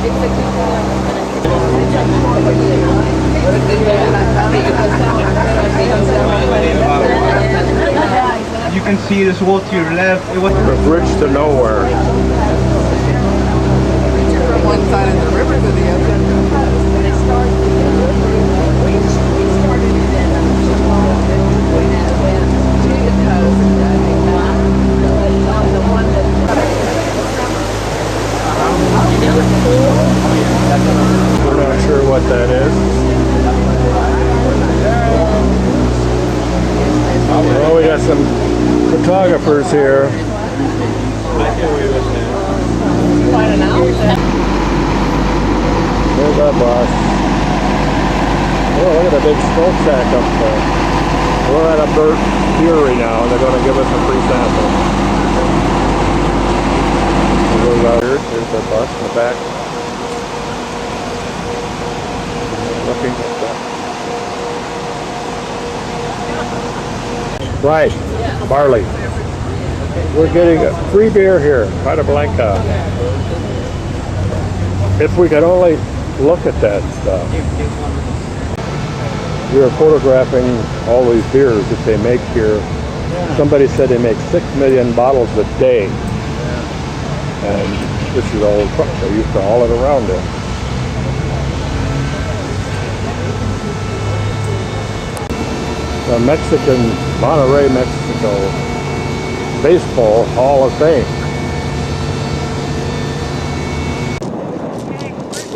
You can see this wall to your left. It was The bridge to nowhere. From one side of the river to the other. We're not sure what that is. Well, we got some photographers here. There's our bus. Oh, look at the big smokestack up there. We're at a bird brewery now, and they're going to give us a free sample. Here's the bus in the back. Looking at that. Right, barley. We're getting a free beer here, Carta Blanca. If we could only look at that stuff. We are photographing all these beers that they make here. Somebody said they make 6 million bottles a day. And this is old truck. They used to haul it around there. The Mexican, Monterrey, Mexico Baseball Hall of Fame.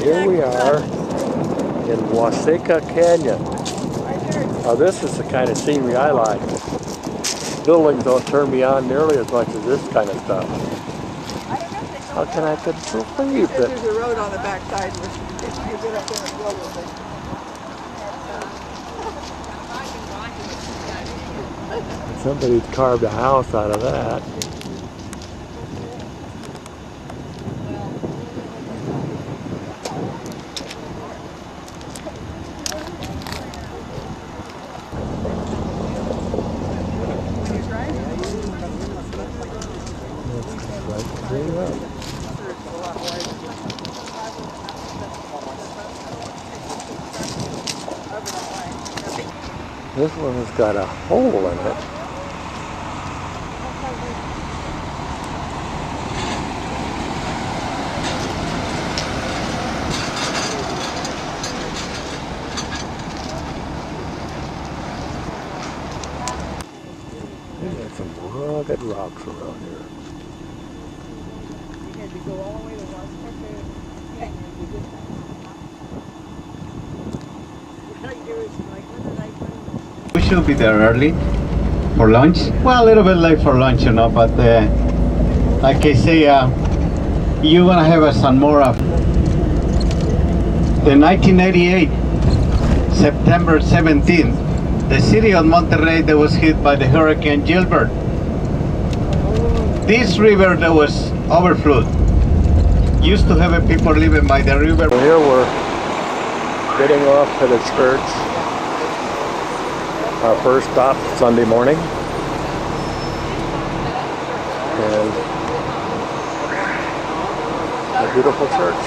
Here we are in Huasteca Canyon. Now this is the kind of scenery I like. Buildings don't turn me on nearly as much as this kind of stuff. How can I believe that? There's a road on the back side where you get up there and build with it. Somebody carved a house out of that. This one has got a hole in it. We've got some rugged rocks around here. You had to go all the way to We should be there early for lunch. Well, a little bit late for lunch, you know, but like I say, you're gonna have a San Mora. In 1988, September 17th, the city of Monterrey that was hit by the Hurricane Gilbert. This river that was overflowed used to have people living by the river. Here we're getting off to the church. Our first stop Sunday morning. And a beautiful church.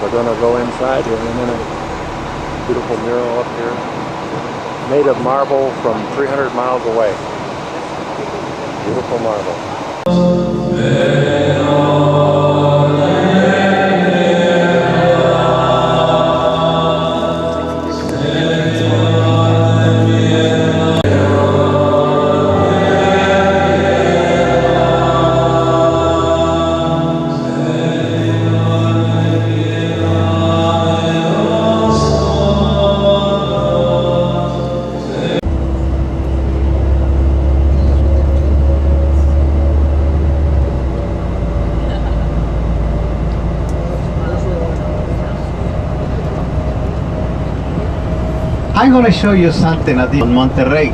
We're going to go inside here in a minute. Beautiful mural up here. Made of marble from 300 miles away. Beautiful marble. I'm going to show you something at Monterrey,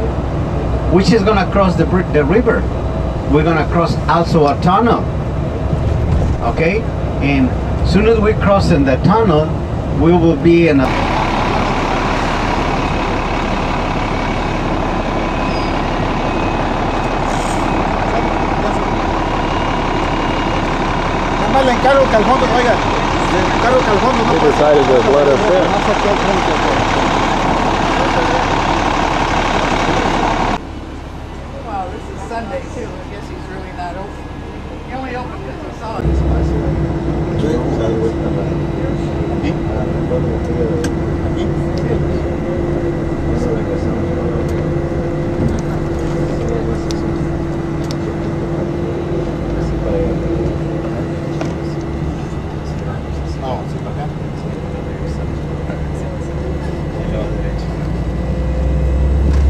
which is going to cross the river. We're going to cross also a tunnel, okay? And as soon as we cross in the tunnel, we will be in a... Nada más le encargo que al fondo traiga He decided to let us in. Wow, this is Sunday too. I guess he's really not open. He only opened because he saw it.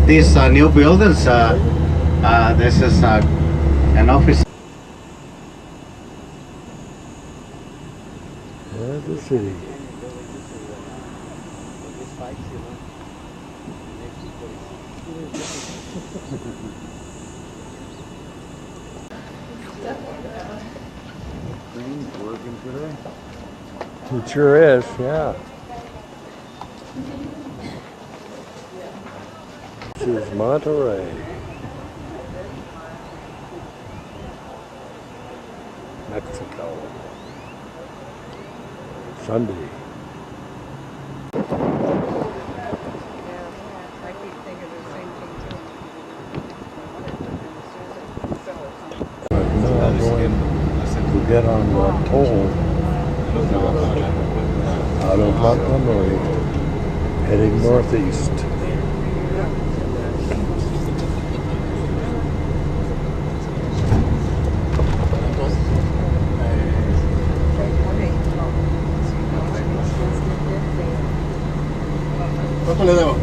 These new buildings, this is an office. There's the city. Working today. It sure is, yeah. This is Monterey. Mexico. Sunday. I keep thinking the same thing too. Now I'm going to get on the toll out of Montgomery, heading northeast. ¿Cuánto le debo?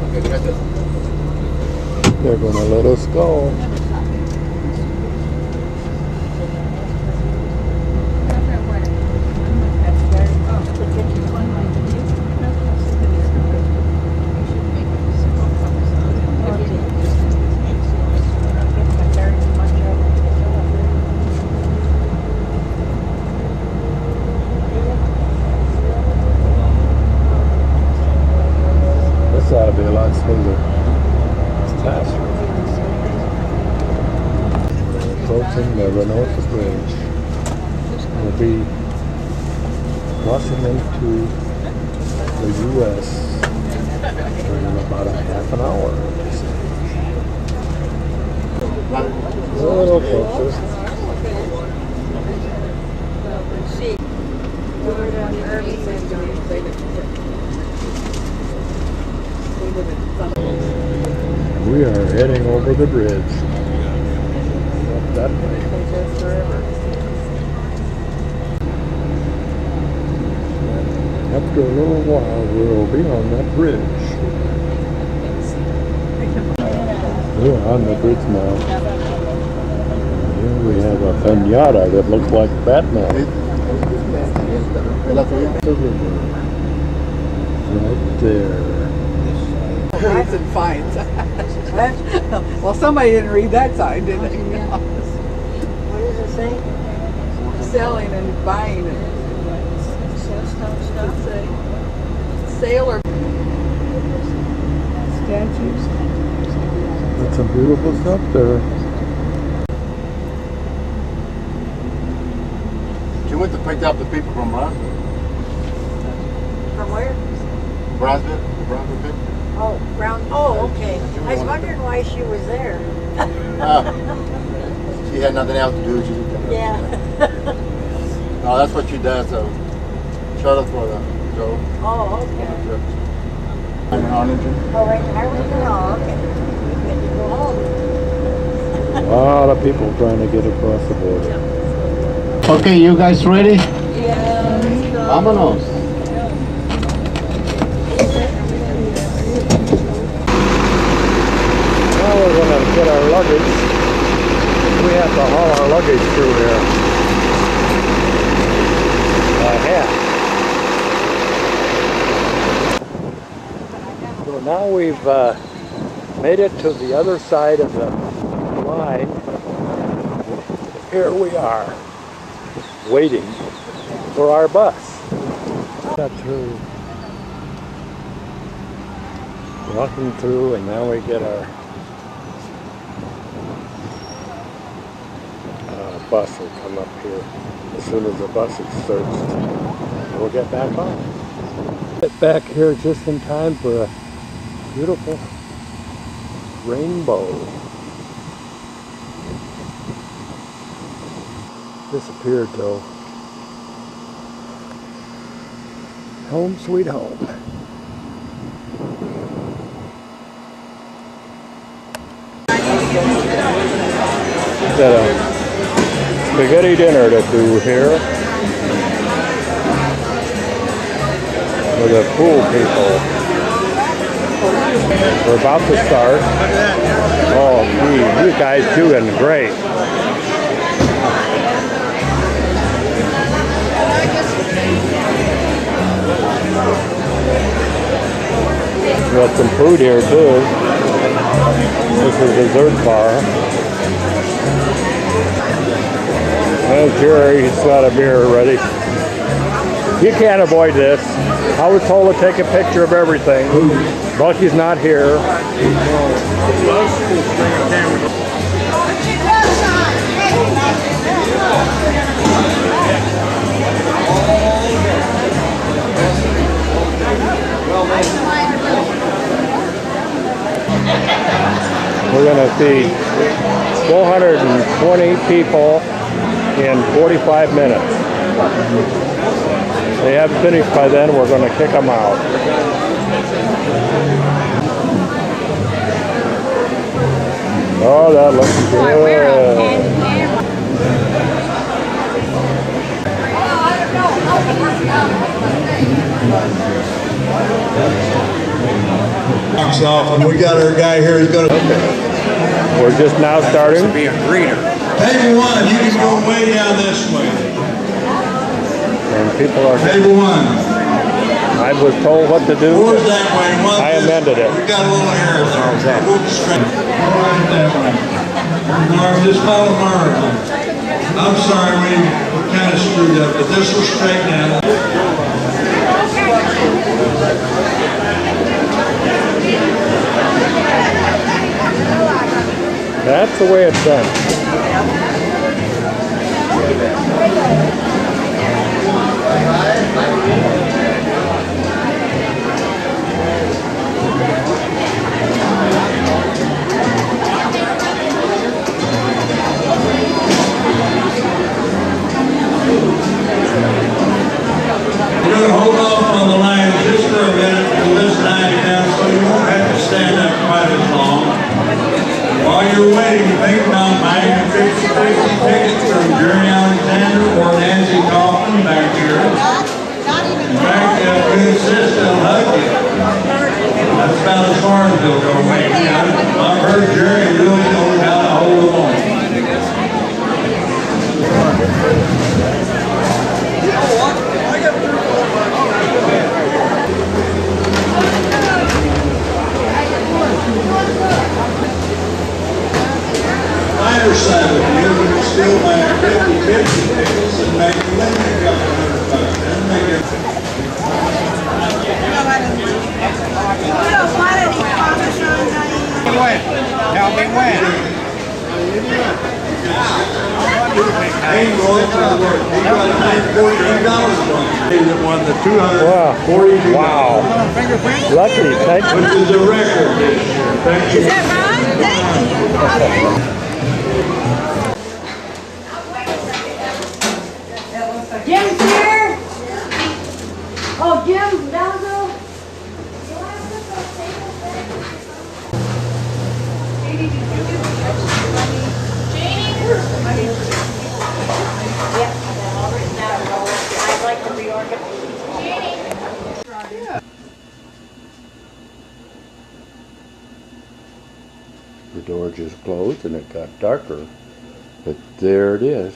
Okay, gracias. They're going to let us go. This ought to be a lot smoother. It's faster. Approaching the Reynosa Bridge. We'll be crossing into the U.S. in about a half an hour. A little closer. We are heading over the bridge. Up that way. After a little while, we'll be on that bridge. We're on the bridge now. Here we have a pinata that looks like Batman. The river. Right there. Reads and finds. Well, somebody didn't read that side, did they? What does it say? Selling and buying and sailor statues. That's some beautiful stuff there. She went to pick up the people from Brownsville. From where? Brownsville? The Brownsville people? Oh, Brown. Oh, okay. I was wondering why she was there. She had nothing else to do. She did that. Yeah. No, that's what she does. So, shuttle for the Joe. Oh, okay. I'm in Arlington. Oh, right in Arlington. Oh, okay. Then you go home. A lot of people trying to get across the border. Okay, you guys ready? Yeah. Vámonos. Now we're going to get our luggage. We have to haul our luggage through here. So now we've made it to the other side of the line. Here we are, waiting for our bus. Got through. Walking through, and now we get our bus will come up here. As soon as the bus is searched, we'll get back on. Get back here just in time for a beautiful rainbow. Disappeared though. Home sweet home. Got a spaghetti dinner to do here with the pool people. We're about to start. Oh, gee, you guys doing great. Got some food here too. This is a dessert bar. Well, Jerry, he's got a beer ready. You can't avoid this. I was told to take a picture of everything. Bucky's not here. We're going to see 420 people in 45 minutes. If they haven't finished by then, we're going to kick them out. Oh, that looks good. Off, and we got our guy here who's going to. We're just now starting. Be a greeter. Table 1, you can go way down this way. And people are. Table 1. I was told what to do. Doors that way. I amended it. We got a little air there. We'll straight. Right that way. Marv, just follow Marv. I'm sorry, we kind of screwed up, but this will straighten out. That's the way it's done. We're going to hold off on the line just for a minute to listen down so you won't have to stand up quite as long. While you're waiting, think about buying a 50 ticket from Jerry Alexander or Nancy Kaufman back here. In fact, we insist they'll hug you. That's about as far as they'll go. I've heard Jerry really knows how to hold them on. Either side of you, you can still buy 50 tickets and make a living $200 and make it. Tell me when. Ain't going to work. You got to pay $14 for it. That won the 242. Wow. Lucky, thank you. Which is a record this year. Thank you. Is that right? Thank you. Jim's here. Oh, Jim, down there. Janie, did you do Janie? Yep, all written down. I'd like to reorganize. Janie. The door just closed and it got darker, but there it is.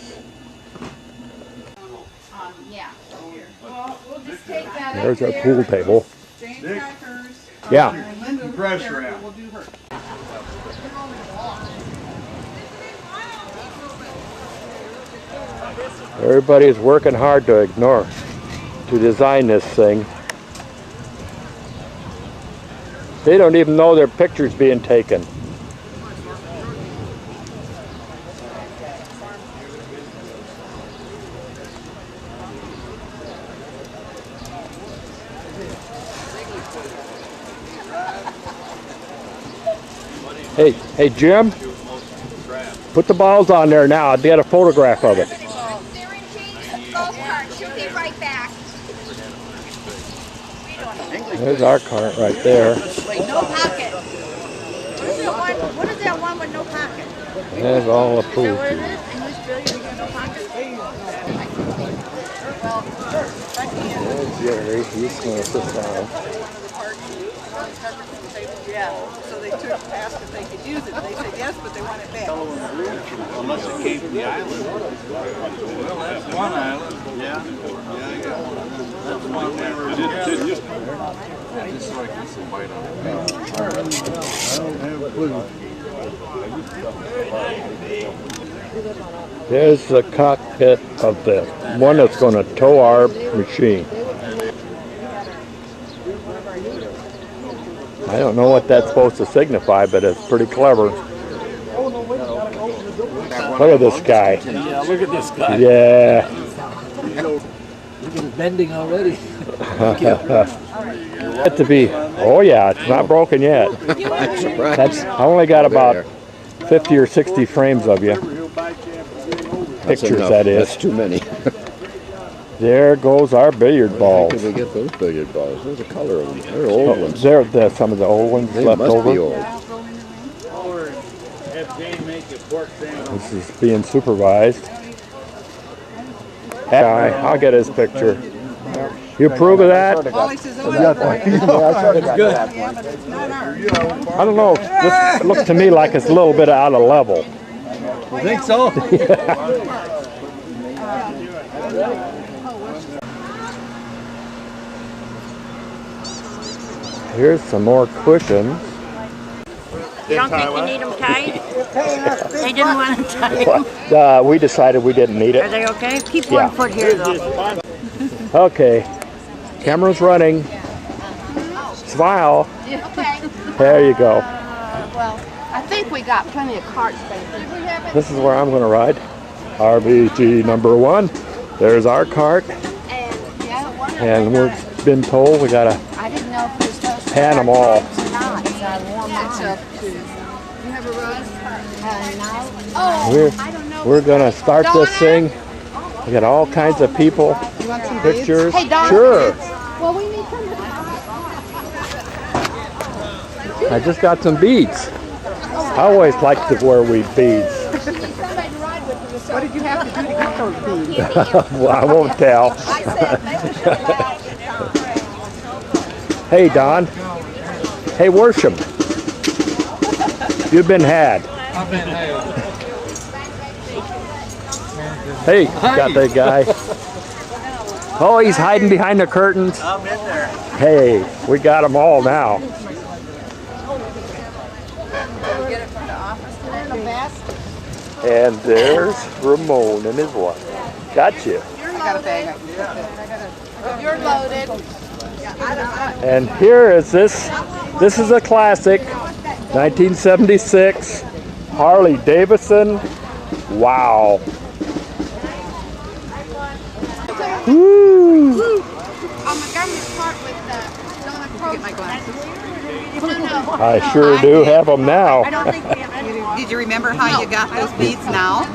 Yeah. Well, we'll just take that up There's our there. pool table. Jane got hers. Yeah. And Linda will Pressure there, out. We'll do her. Everybody's working hard to ignore to design this thing. They don't even know their picture's being taken. Hey Jim, put the balls on there now. I'll get a photograph of it. They're in Jane's golf cart. She'll be right back. There's our cart right there. No pocket. What is that one with no pocket? There's all the Is that food. what it is? And you spill you got no pocket? There's Jerry. He's going to sit down. Yeah, so they took asked if they could use it. They said yes, but they want it back. Unless it came from the island. Well, that's one island. Yeah. That's one where just so I can see white on it. I don't have a clue. There's the cockpit of the one that's going to tow our machine. I don't know what that's supposed to signify, but it's pretty clever. Look at this guy. Yeah, look at this guy. Yeah. Look at it bending already. That to be. Oh yeah, it's not broken yet. That's. I only got about 50 or 60 frames of you. Pictures, that is. That's too many. There goes our billiard balls. Where did we get those billiard balls? There's a color of them. They're old ones. They're some of the old ones They left must over. be old. This is being supervised. That guy, I'll get his picture. You approve of that? Wally says, oh, yeah, but it's not ours. I don't know. This looks to me like it's a little bit out of level. You think so? Here's some more cushions. You don't think you need them tied? They didn't want them tied. We decided we didn't need Are it. they okay? Keep Yeah. one foot here though. Okay. Camera's running. Smile. Okay. There you go. Well, I think we got plenty of cart space. This is where I'm going to ride. RBG number 1. There's our cart. And we've been told we got to I didn't know if we were supposed to pan them all. not, so I warmed up to. You have a run? No. Oh, We're going to start this thing. We got all kinds of people. You want some Pictures. Hey, Don. Sure. Well, we need some. I just got some beads. I always like to wear beads. What did you have to do to get those beads? Well, I won't tell. Hey, Don. Hey, Worsham. You've been had. I've been had. Hey, got that guy. Oh, he's hiding behind the curtains. I'm in there. Hey, we got them all now. And there's Ramon and his wife. Got you. I got a bag. You're loaded. And here is this. This is a classic, 1976 Harley Davidson. Wow. Woo! Get my glasses. I sure do have them now. Did you remember how you got those beads now?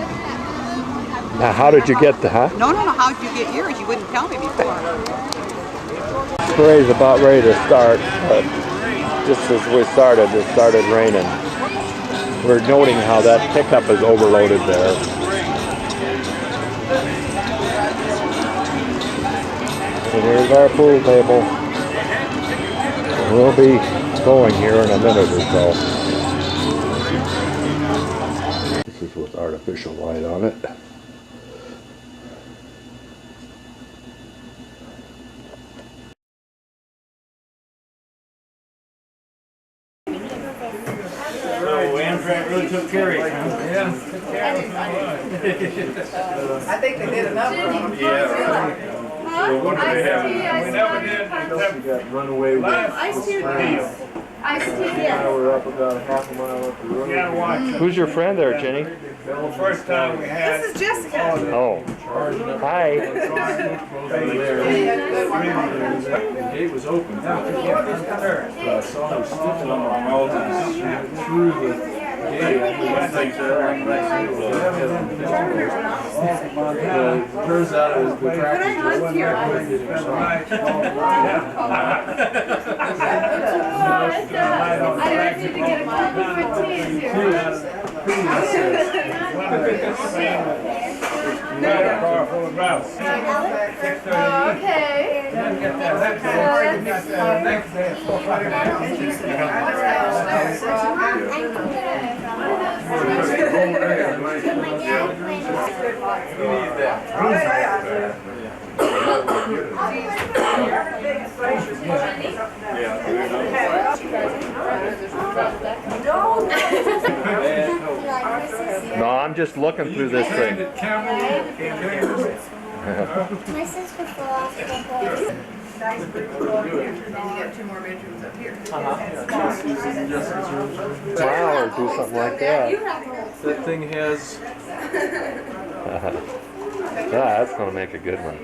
Now, how did you get the, huh? No. How'd you get yours? You wouldn't tell me before. Spray's about ready to start, but just as we started, it started raining. We're noting how that pickup is overloaded there. And here's our pool table. We'll be going here in a minute or so. This is with artificial light on it. Amtrak really took care of it, huh? Yeah. I think they did enough for them. Yeah, right. What do they have? Iced tea, We iced never tea, did. punch. You got runaway with Iced tea, please. Iced tea, Now yes. we're up about a half a mile up the road. You gotta watch it. Who's your friend there, Jenny? The first time we had. This is Jessica. Oh. Hi. The gate was open. I saw him sniffing on my mouth through the gate. Turns out it was the tractor. I just need to get a couple of teas here. Car full of grouse. Okay. No, I'm just looking through this thing. My sister fell off the boat. And you get 2 more bedrooms up here. Smile or do something like that. That thing has. That's going to make a good one.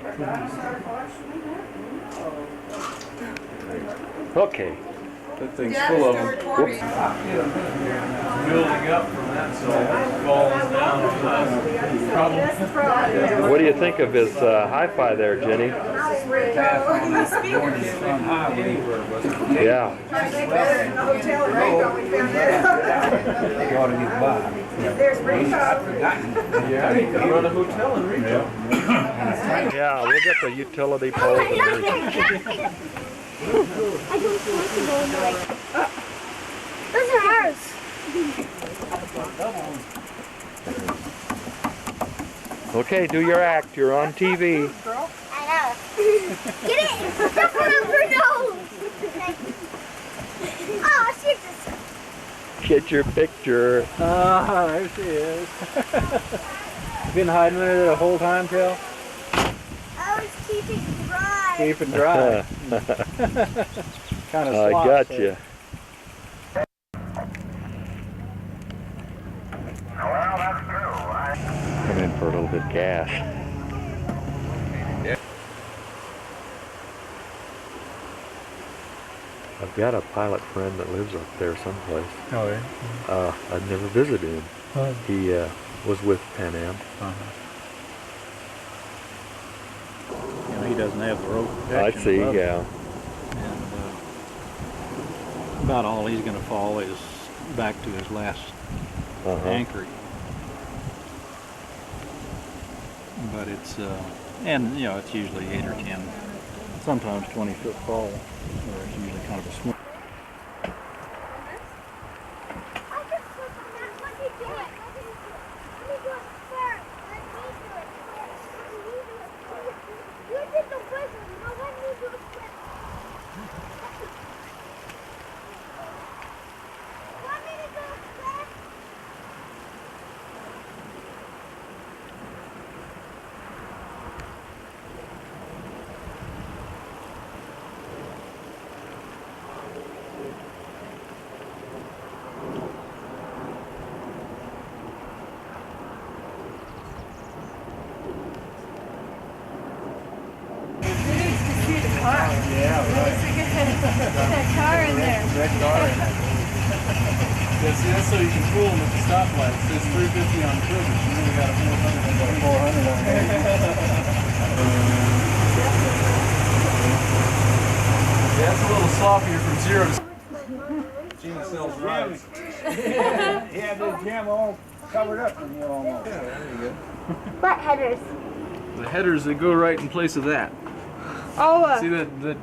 Okay. That thing's full of them. Whoops. Building up from that, so it falls down. Probably. What do you think of his hi-fi there, Jenny? Yeah. Yeah, run a hotel in Rico. Yeah, we'll get the utility pole. I don't want to go in like. Those are ours. Okay, do your act. You're on TV. I know. Get it! Stuff around her nose! Oh, she just. Get your picture. Ah, there she is. Been hiding under the whole time, Kel? I was keeping dry. Keep it dry. Kind of I got you. Come in for a little bit of gas. I've got a pilot friend that lives up there someplace. Oh, yeah? I've never visited him. He was with Pan Am. You know, he doesn't have the rope I protection see, above him. yeah. And about all he's going to fall is back to his last anchoring. But it's, and you know, it's usually 8 or 10, sometimes 20-foot fall, or it's usually kind of a small. Yeah, right. That car in there. That car in there. Yeah, see, that's so you can fool them at the stoplight. It says 350 on the privilege. You really got a 400 on there. Yeah, it's a little sloppier from 0 to. Gina sells rides. He had his jam all covered up in here almost. Yeah, there you go. Butt headers. The headers that go right in place of that. I'll, See that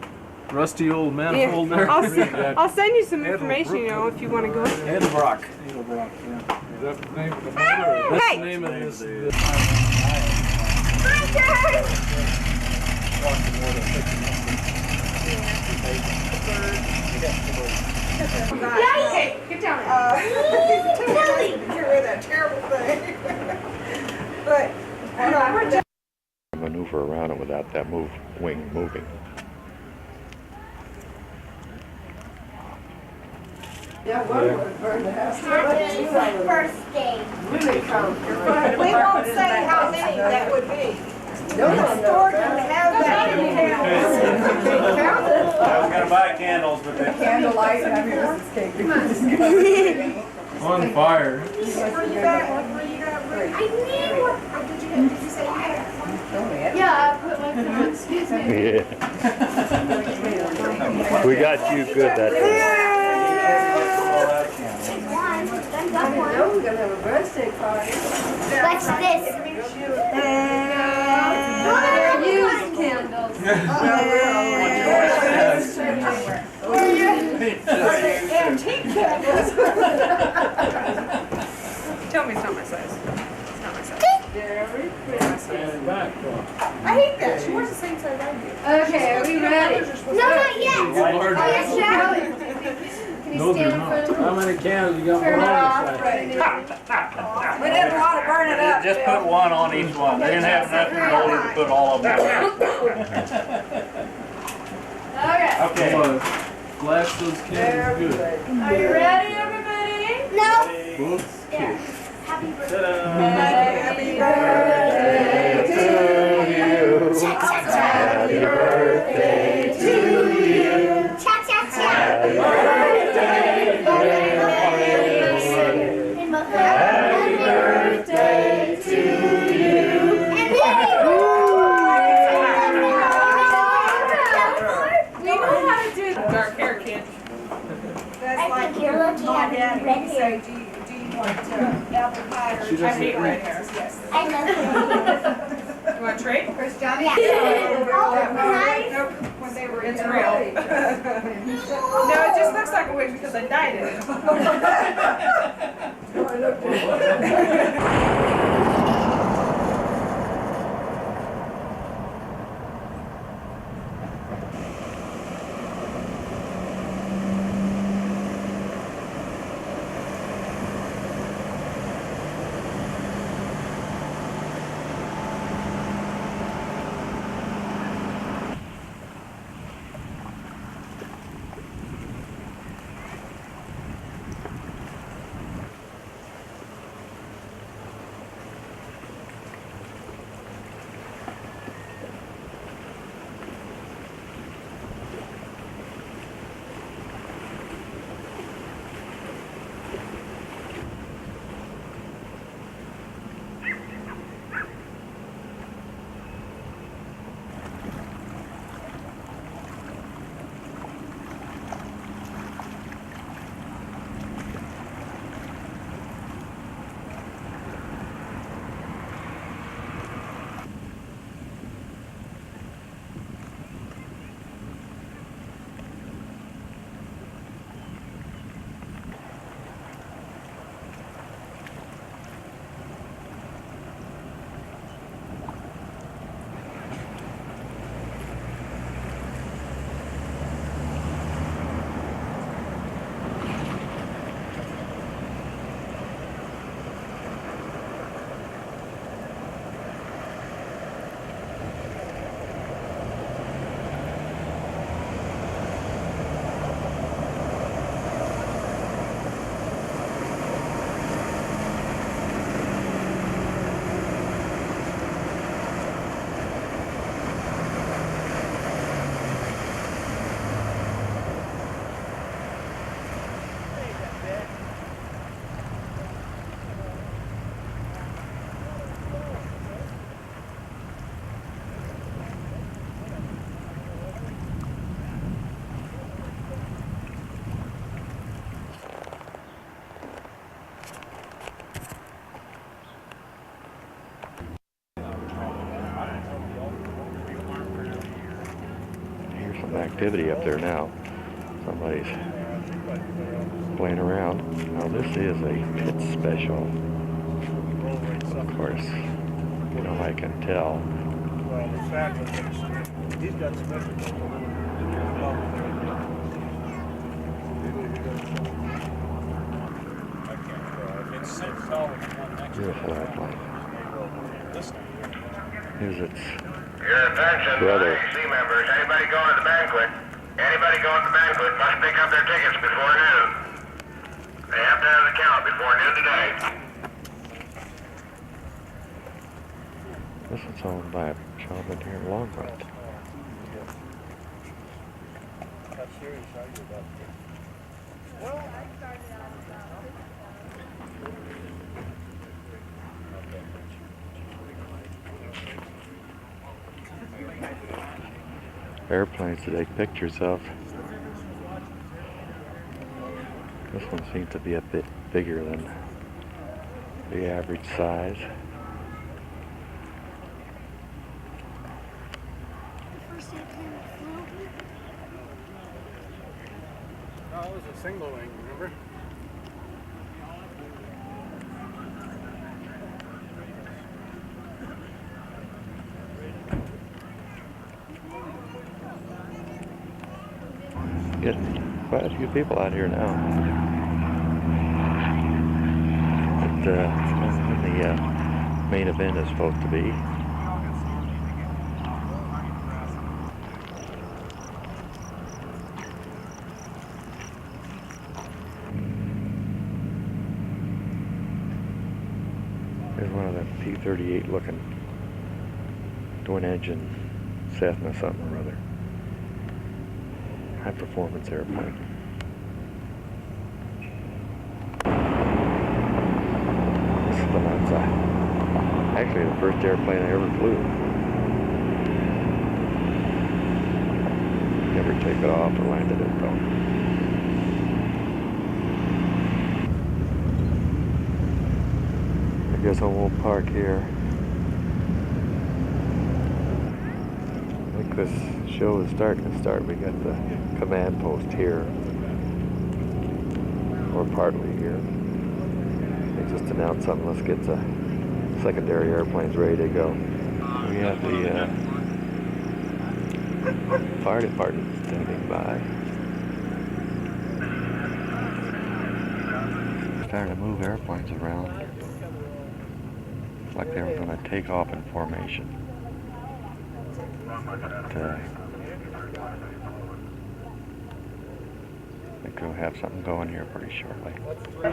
rusty old manifold there? I'll send you some information, you know, if you want to go. Edelbrock. Edelbrock, yeah. Is that the name of the motor? That's the name of this. Yay! Get down there. Get rid of that terrible thing. But, maneuver around it without that wing moving. Yeah, one would have burned the house. First day. We won't say how many that would be. No, store can have that in the house. I was gonna buy candles, but they Candlelight, I mean, this is cake. on fire. Where you got? Where you got? I need one. Did you say you had one? Yeah, I put my phone. Excuse me. Yeah. We got you good that time. We're gonna have a birthday party. What's this? They're used candles. Antique candles. Tell me it's not my size. It's not my size. Very pretty. I hate that. She wears the same size I do. Okay, are we ready? No, not yet. Oh, yes, Sharon. Can you stand in front of me? How many candles you got? Turn it off. Ready. We didn't want to burn it up. Just put one on each one. They didn't have enough in order to put all of them on. Okay. Okay. Blast those candles good. Are you ready, everybody? No. Whoops. There. Happy birthday. Happy birthday to you. Cha cha cha. Happy birthday to you. Cha cha cha. Happy birthday, Happy birthday to you. And We know how to do Dark hair kid. I think you're looking at red hair. do you want apple pie or I hate red hair. Yes. I love red hair. You want to trade? Where's Johnny? Yeah. Nope, when they were It's in real. the No, it just looks like a wig because I dyed it. Activity up there now. Somebody's playing around. Now this is a pit special. Of course, you know, I can tell. Well, the fact is, he's got special. Beautiful airplane. Here's its Your attention, Brother. IAC members. Anybody going to the banquet? Anybody going to the banquet must pick up their tickets before noon. They have to have the count before noon today. This is owned by a gentleman here in Longmont. How serious are you about this? Airplanes to take pictures of. This one seems to be a bit bigger than the average size. No, it was a single wing, remember? Getting quite a few people out here now. But when the main event is supposed to be. There's one of them P-38 looking twin engine Cessna something or other. High performance airplane. This is the Bonanza. Actually the first airplane I ever flew. Never take it off or landed it though. I guess I won't park here. I think this show is starting to start. We got the command post here, or partly here. They just announced something. Let's get the secondary airplanes ready to go. We have the fire department standing by. Starting to move airplanes around. Like they were going to take off in formation. But, I think we'll have something going here pretty shortly. This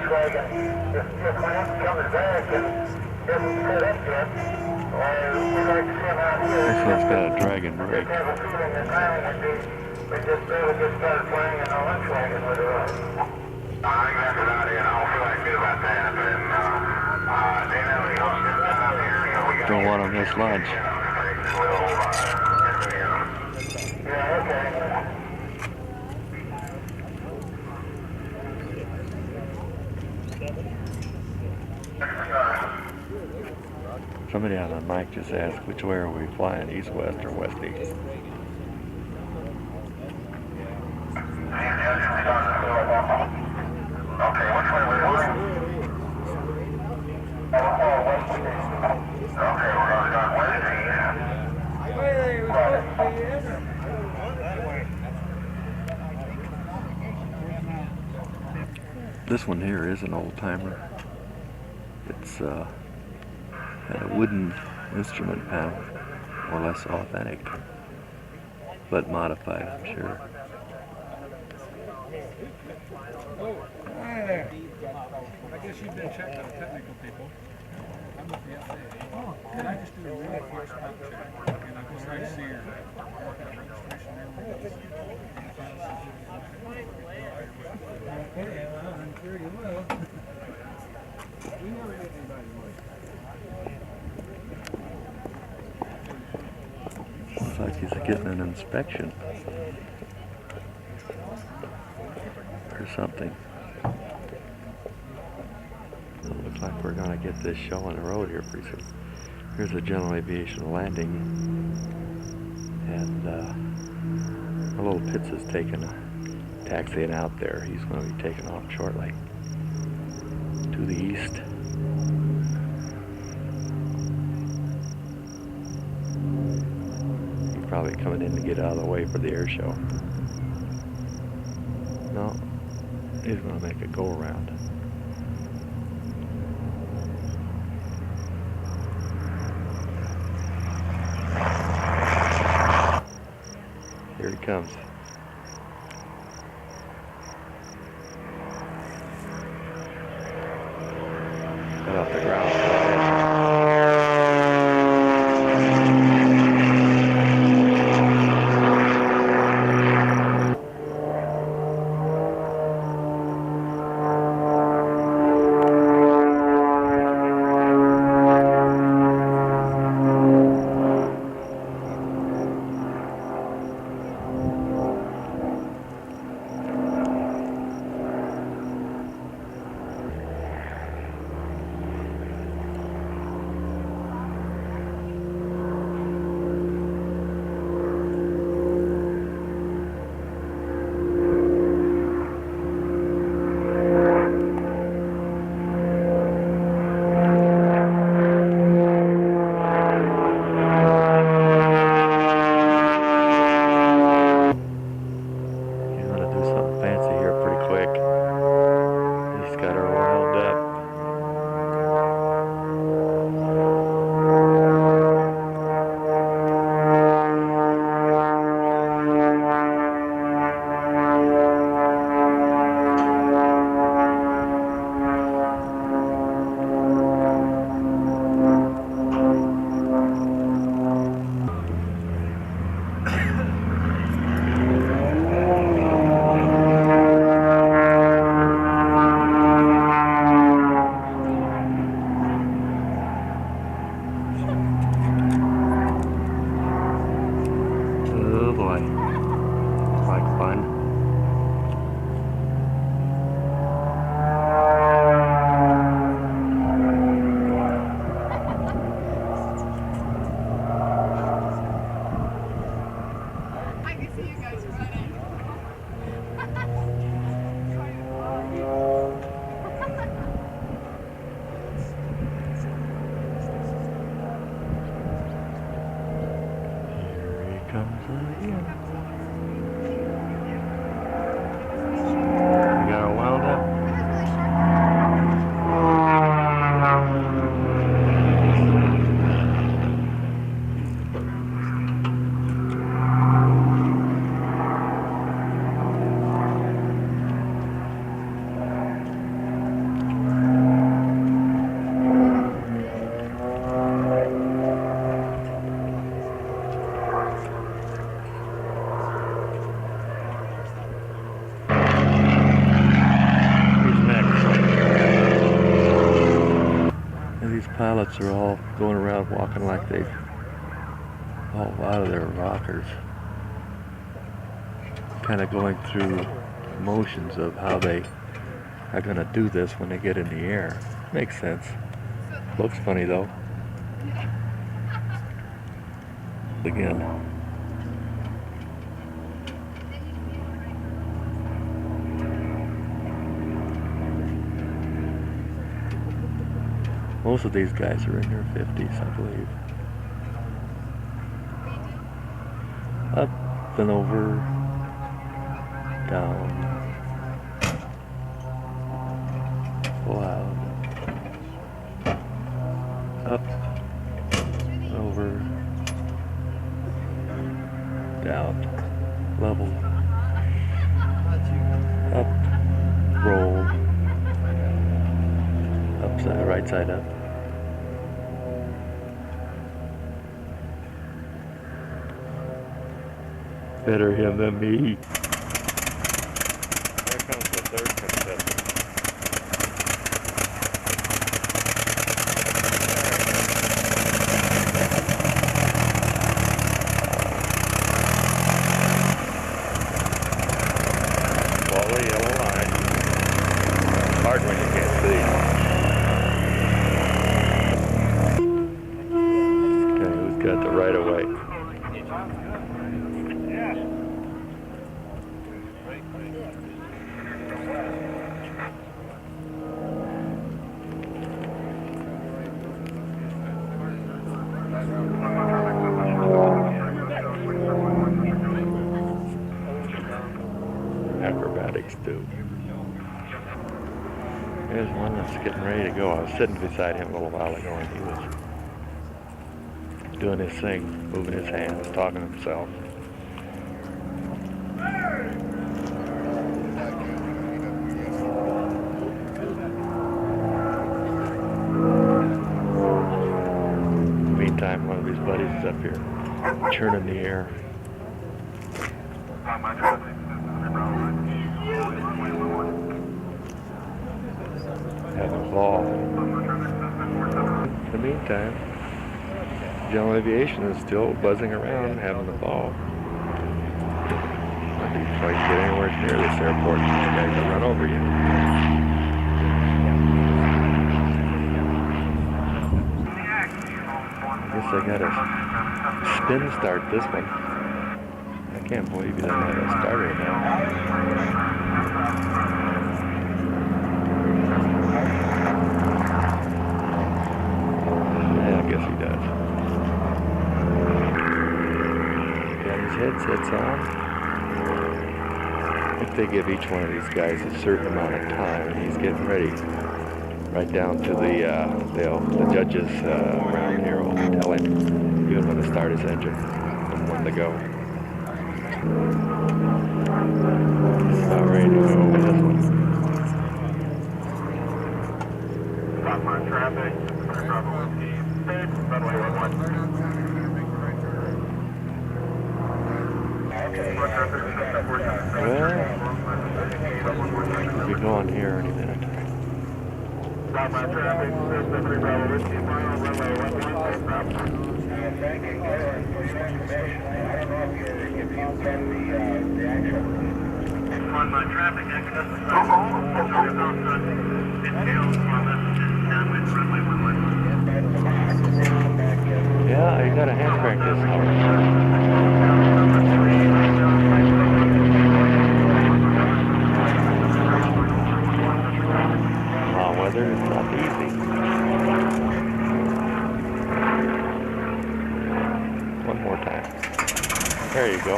one's got a dragon brake. Don't want to miss lunch. Somebody on the mic just asked, which way are we flying, east, west, or west, east? This one here is an old timer. It's had a wooden instrument panel, more or less authentic, but modified, I'm sure. Hi there. I guess you've been checked on the technical people. I'm with the FAA. Can I just do a really quick spot check? And I'm just right here. Registration okay, well, I'm sure you will. We never get anybody Looks like he's getting an inspection or something. Looks like we're going to get this show on the road here pretty soon. Here's a general aviation landing, and little Pitts is taxiing out there. He's going to be taking off shortly to the east. He's probably coming in to get out of the way for the air show. No, he's going to make a go around. comes. Got off the ground. Pilots are all going around walking like they've all out of their rockers, kind of going through motions of how they are going to do this when they get in the air. Makes sense. Looks funny though. Again. Most of these guys are in their 50s, I believe. Up and over, down, loud, up, over, down, level, up, roll, upside, right side up. Better him than me. There comes the third contestant. Follow the yellow line. Hard when you can't see. Okay, who's got the right of way? Acrobatics too. There's one that's getting ready to go. I was sitting beside him a little while ago and he was doing his thing, moving his hands, talking to himself. buddies is up here churning the air. Having a ball. In the meantime, General Aviation is still buzzing around, having a ball. Before you get anywhere near this airport, these guys will run over you. I guess I gotta spin start this one. I can't believe he doesn't have a starter now. Yeah, I guess he does. Got his headsets on. I think they give each one of these guys a certain amount of time, and he's getting ready. Right down to the judges around here will tell him even when to start his engine and when to go. He's about ready to go with this one. Stop traffic. Well, we'll be going here any minute. Yeah, you gotta hand crank this hard. Weather is not easy. One more time. There you go.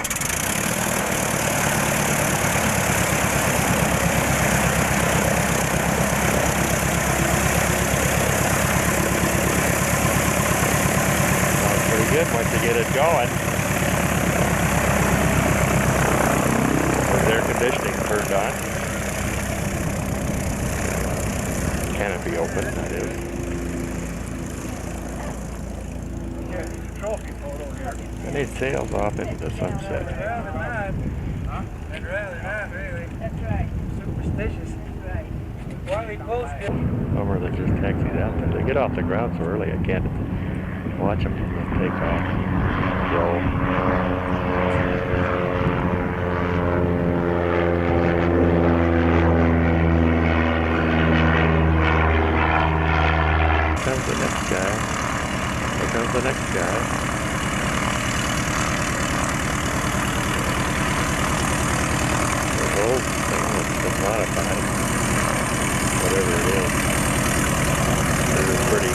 Sounds pretty good once you get it going. With air conditioning turned on. Canopy open, that is. And it sails off into the sunset. I'd rather not, really. That's right. Superstitious. Right. Why we close it? Bummer that just taxis out there. They get off the ground so early I can't watch them take off. Roll. Here comes the next guy. Here comes the next guy. The whole thing has been modified. Whatever it is. It is pretty.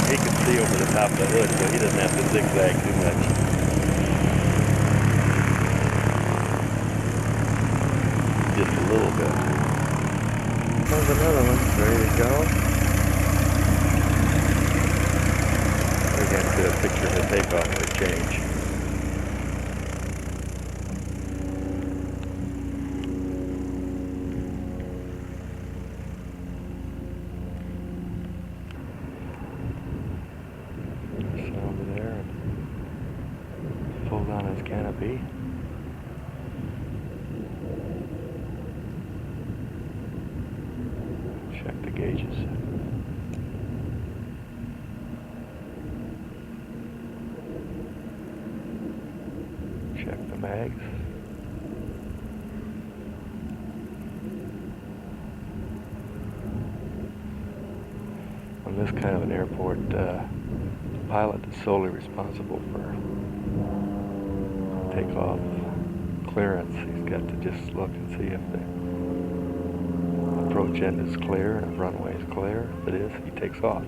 He can see over the top of the hood, so he doesn't have to zigzag too much. Just a little bit. There's another one ready to go. We're going to get a picture of the takeoff for change. Sit over there and pull down his canopy. Check the gauges. Check the mags. On this kind of an airport, the pilot is solely responsible for takeoff clearance. He's got to just look and see if the approach end is clear and the runway is clear. If it is, he takes off.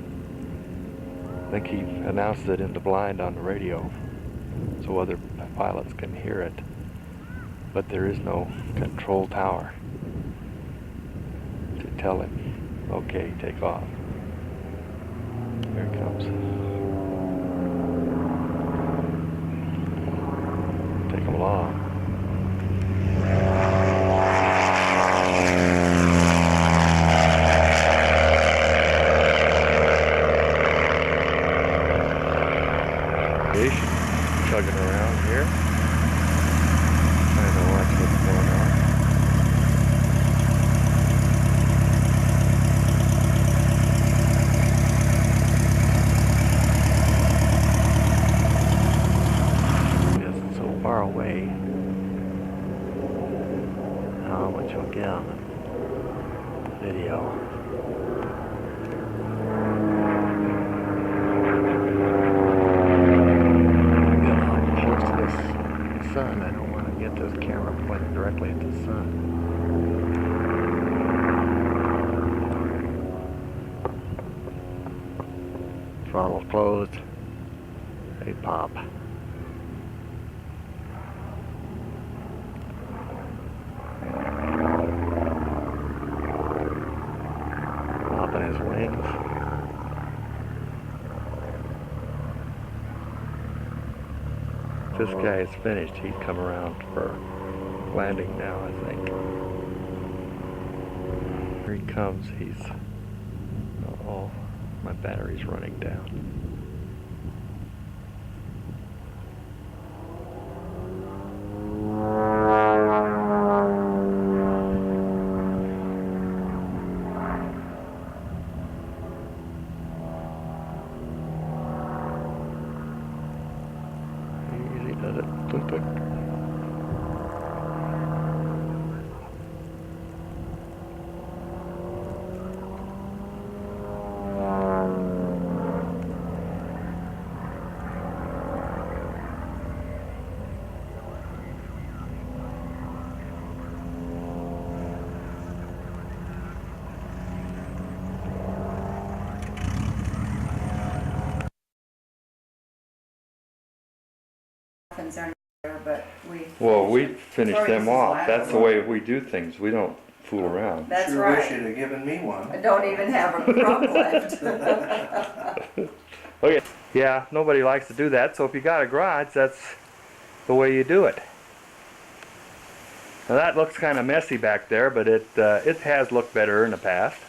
I think he announced it in the blind on the radio so other pilots can hear it, but there is no control tower to tell him, okay, take off. Here it comes. Take him along. fish chugging around here. Trying to watch what's going on. It's so far away. How much you'll get on the video. Sun. I don't want to get this camera pointed directly at the sun. Throttle closed. They pop. Popping his wings. This guy is finished. He's come around for landing now, I think. Here he comes. He's... Uh-oh, my battery's running down. Does it? Click, click. But well, we finish them off. That's the way we do things. We don't fool around. That's sure right. wish you'd have given me one. I don't even have a crop left. Okay. Yeah, nobody likes to do that. So if you got a garage, that's the way you do it. Now that looks kind of messy back there, but it has looked better in the past,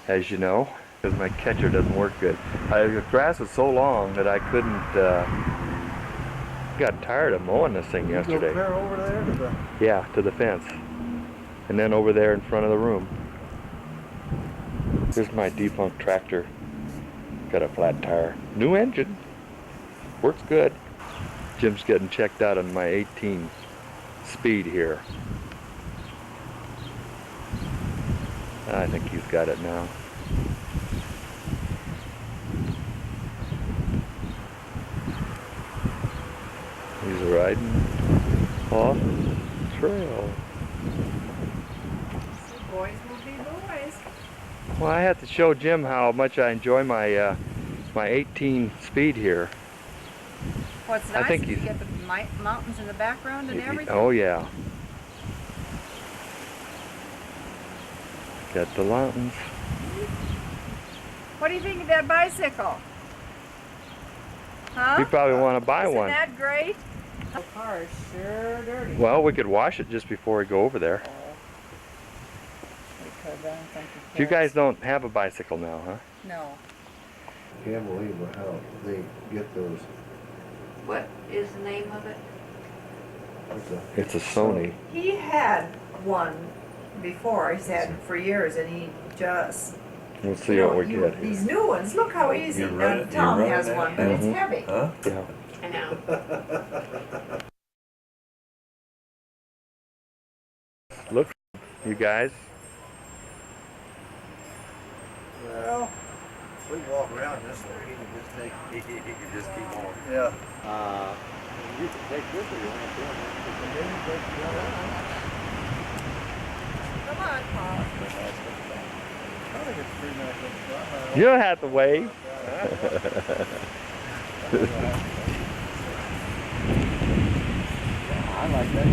as you know, because my catcher doesn't work good. The grass was so long that I couldn't. Got tired of mowing this thing yesterday. You go clear over there to the... Yeah, to the fence, and then over there in front of the room. Here's my defunct tractor. Got a flat tire. New engine. Works good. Jim's getting checked out on my 18 speed here. I think he's got it now. He's riding off the trail. Boys will be boys. Well, I have to show Jim how much I enjoy my my 18 speed here. What's nice is you get the mountains in the background and everything. Oh yeah. Got the mountains. What do you think of that bicycle? Huh? You probably want to buy one. Isn't that great? The car is sure dirty. Well, we could wash it just before we go over there. You guys don't have a bicycle now, huh? No. Can't believe how they get those. What is the name of it? It's a Sony. He had one before. He's had it for years, and he just... We'll see what we get here. These new ones, look how easy. Now, Tom has one, but it's heavy. Huh? Yeah. I know. Look, you guys. Well, we can walk around this way. He can just take. He can just keep on. Yeah. You can take this or you want to do it. Come on, Paul. I think it's pretty nice. You don't have to wave. I like that.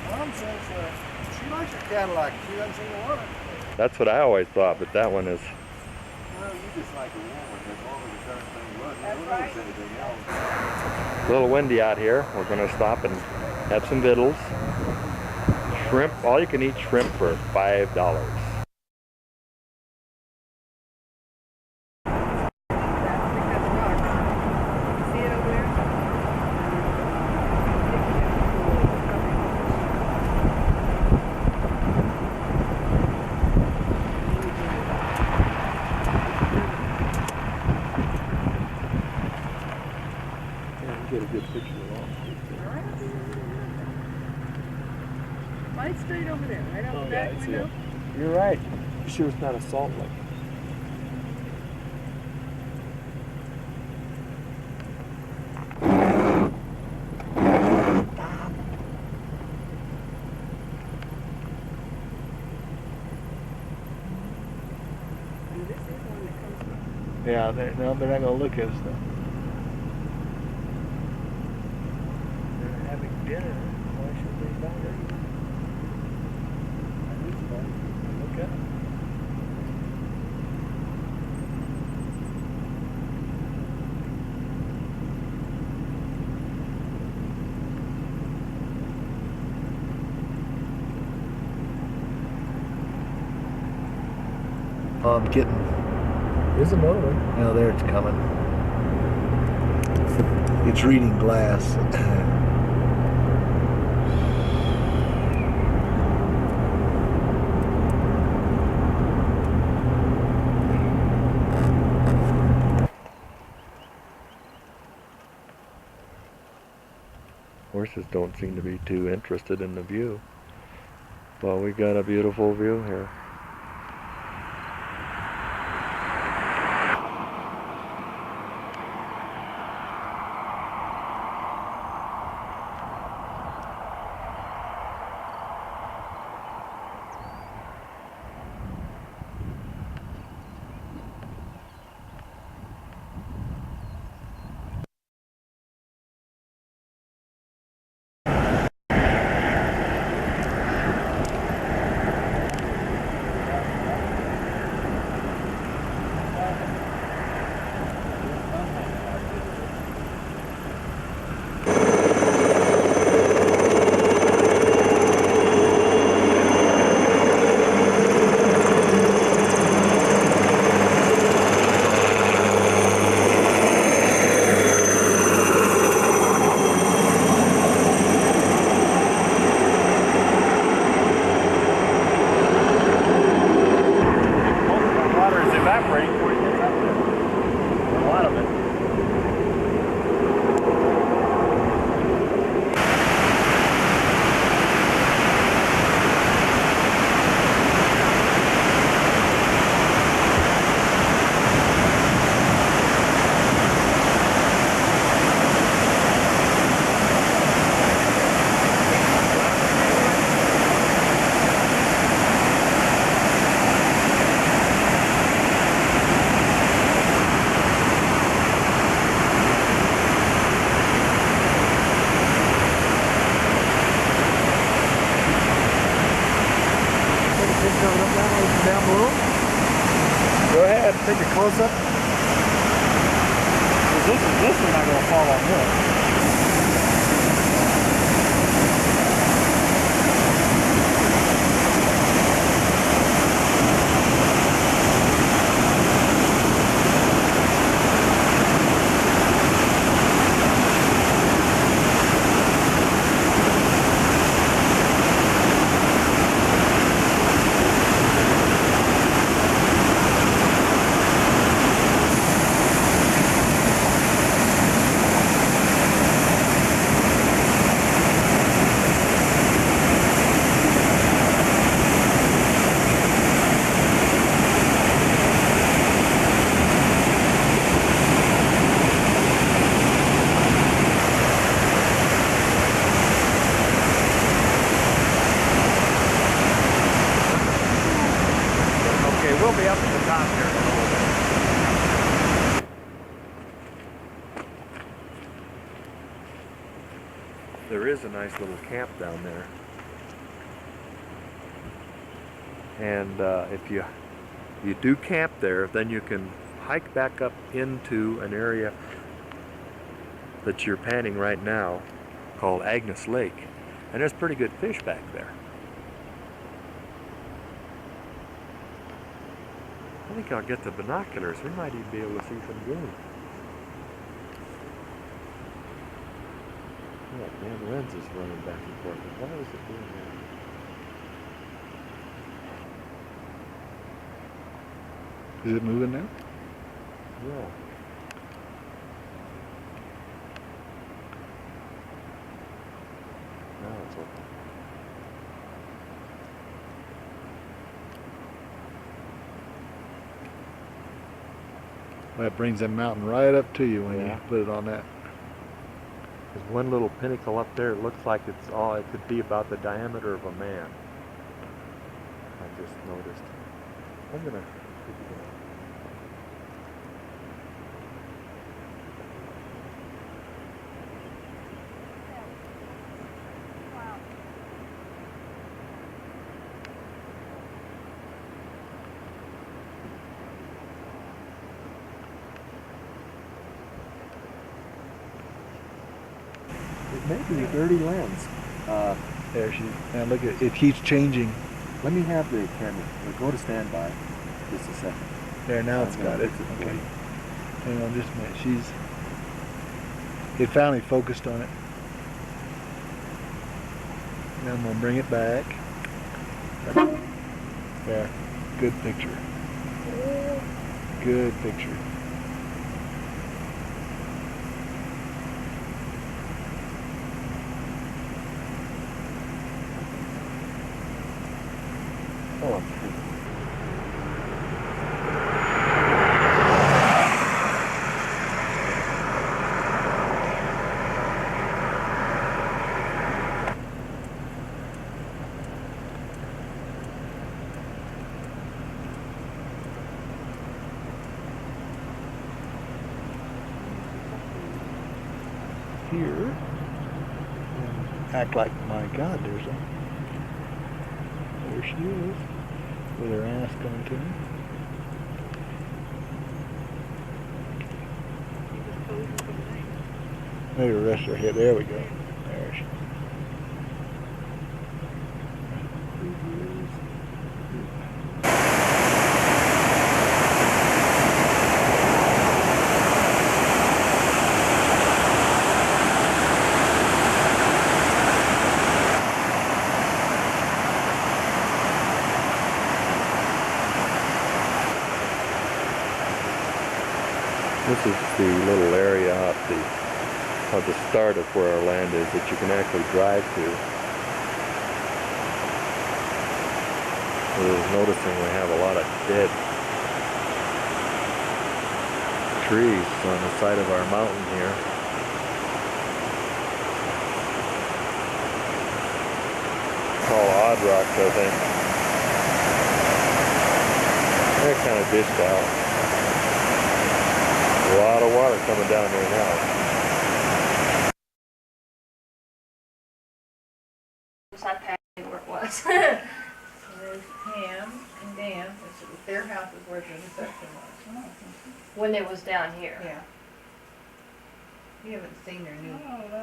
Mom says she likes your Cadillac. She doesn't seem to want it. That's what I always thought, but that one is. Well, you just like a woman as long as the darn thing runs. You don't notice anything else. A little windy out here. We're going to stop and have some victuals. Shrimp, all you can eat shrimp for $5. get a good picture of all. Right straight over there, right out the back window. You're right. You sure it's not a salt lick? Yeah, they're not going to look at stuff. They're having dinner. Why should they bother? Look at them. Oh, I'm getting. There's another one. Oh, there it's coming. It's reading glass. Horses don't seem to be too interested in the view. Well, we got a beautiful view here. Down below? Go ahead, take a close up. This is not going to fall on this. We'll be up at the top here in a little bit. There is a nice little camp down there. And if you do camp there, then you can hike back up into an area that you're panning right now called Agnes Lake. And there's pretty good fish back there. I think I'll get the binoculars. We might even be able to see some game. Yeah, man, Renz is running back and forth. Why is it doing that? Is it moving now? Yeah. council. That brings that mountain right up to you when Yeah. you put it on that. There's one little pinnacle up there. It looks like it could be about the diameter of a man. I just noticed. I'm gonna. It may be a dirty lens. There she. Now look at it. Keeps changing. Let me have the camera. Go to standby. Just a second. There now it's got it. Okay. Hang on just a minute. It finally focused on it. Now I'm gonna bring it back. There. Good picture. Good picture. Oh. Here. And act like, my God, there she is. With her ass going to me. Maybe rest her head. There we go. There she is. This is the little area at the start of where our land is that you can actually drive to. We're noticing we have a lot of dead trees on the side of our mountain here. Called odd rocks, I think. They're kind of dished out. A lot of water coming down there now. I passed where it was. So there's him and Dan. Their house is where the reception was. When it was down here. Yeah. You haven't seen their new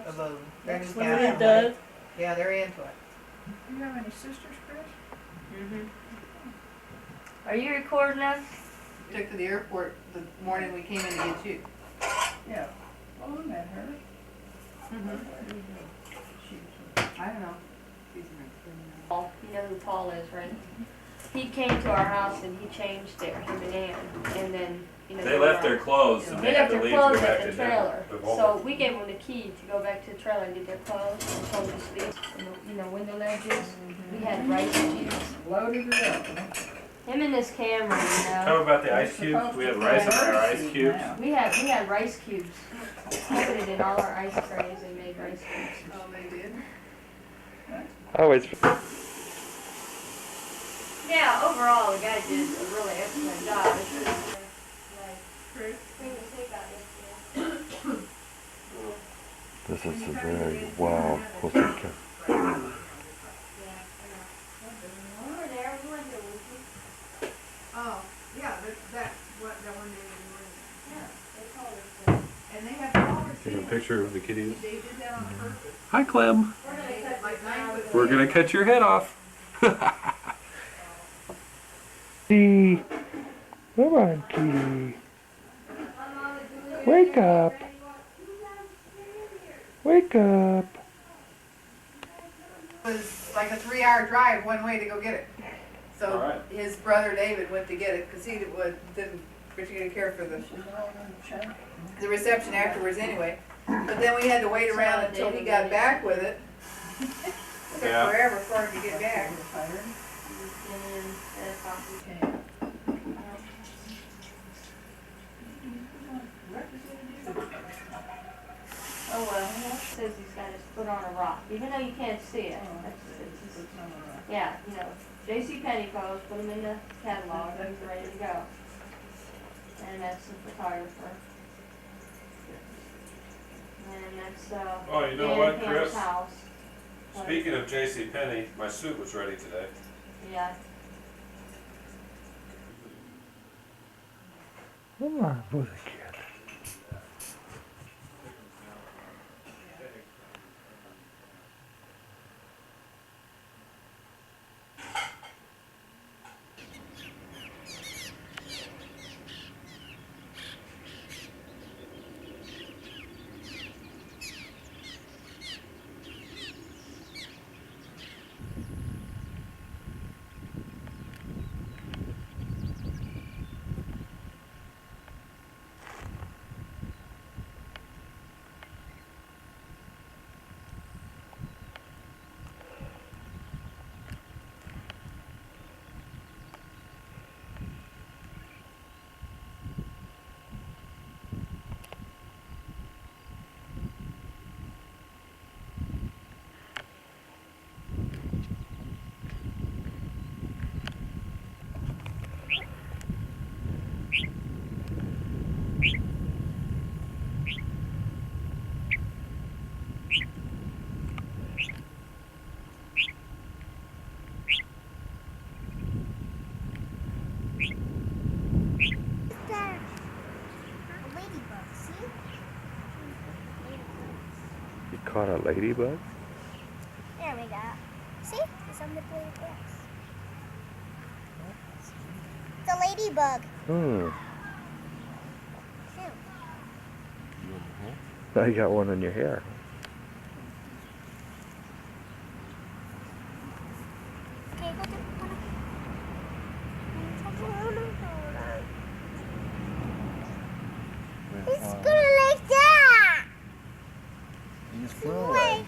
abode. Their new That's house. what it does. Yeah, they're into it. You have any sisters, Chris? Mm-hmm. Are you recording us? Took to the airport the morning we came in to get you. Yeah. Oh, I met her. I don't know. Paul, you know who Paul is, right? He came to our house and he changed there, him and Ann, and then, you know. They left their clothes and They they had left to their leave to go clothes back at to the trailer. Denver. So we gave them the key to go back to the trailer and get their clothes and told them to sleep in the, you know, window ledges. We had rice cubes. Loaded it up. Him and this camera, you How know. about the ice cubes? We have rice in our ice cubes. We had rice cubes. We put it in all our ice trays and made rice cubes. Oh, they did? I always. Yeah, overall, the guy did a really excellent job. It's just, This is a very wild pussycat. Oh, yeah, that's what the one they were. Yeah, they called it. And they have all the Get a picture of the kitties. They did that on purpose. Hi, Clem. Like 9 foot. We're gonna cut your head off. Kitty. Come on, kitty. Wake up. Wake up. It was like a 3-hour drive one way to go get it. So Right. his brother David went to get it because he didn't particularly care for the reception afterwards anyway. But then we had to wait around until he got back with it. Took forever for him to get back. Oh well, it says he's got his foot on a rock, even though you can't see it. Yeah, you know, J.C. Penney pose, put him in the catalog, and he's ready to go. And that's the photographer. And that's Oh, you know Dan what, Ham's Chris? house. Speaking of J.C. Penney, my suit was ready today. Yeah. Come on, pussycat. You caught a ladybug? There we go. See? It's on the blue grass. It's a ladybug. Now you got one in your hair. Okay, go do It's gonna like that. He's flew away.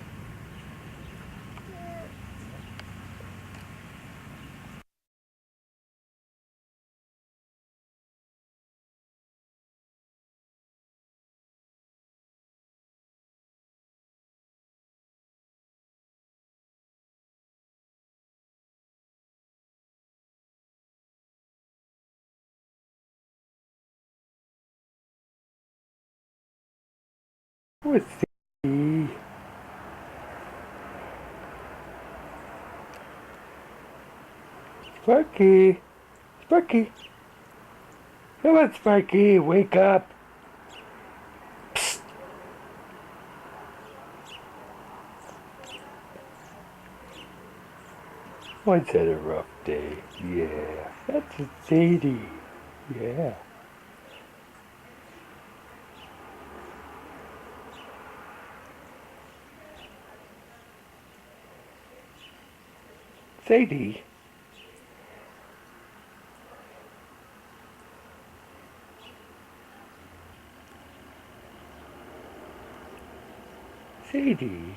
What's the... Sparky! Sparky! Come on, Sparky, wake up! Psst. Once had a rough day. Yeah, that's a Sadie. Yeah. Sadie. Sadie.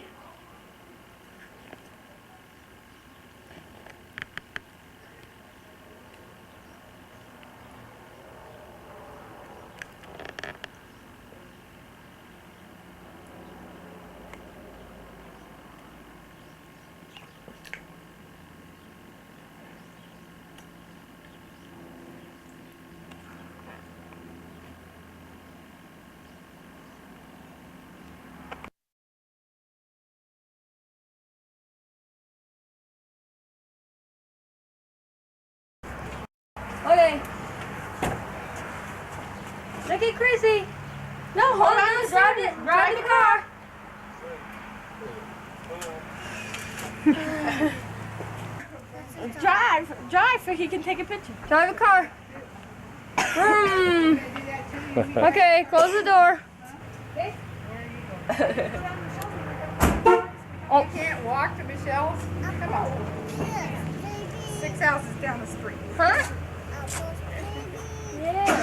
Okay. Don't get crazy. No, hold on. Drive it. Drive the car. Drive so he can take a picture. Drive the car. Okay, close the door. Oh, you can't walk to Michelle's? Come on. 6 houses down the street. Huh? Yeah.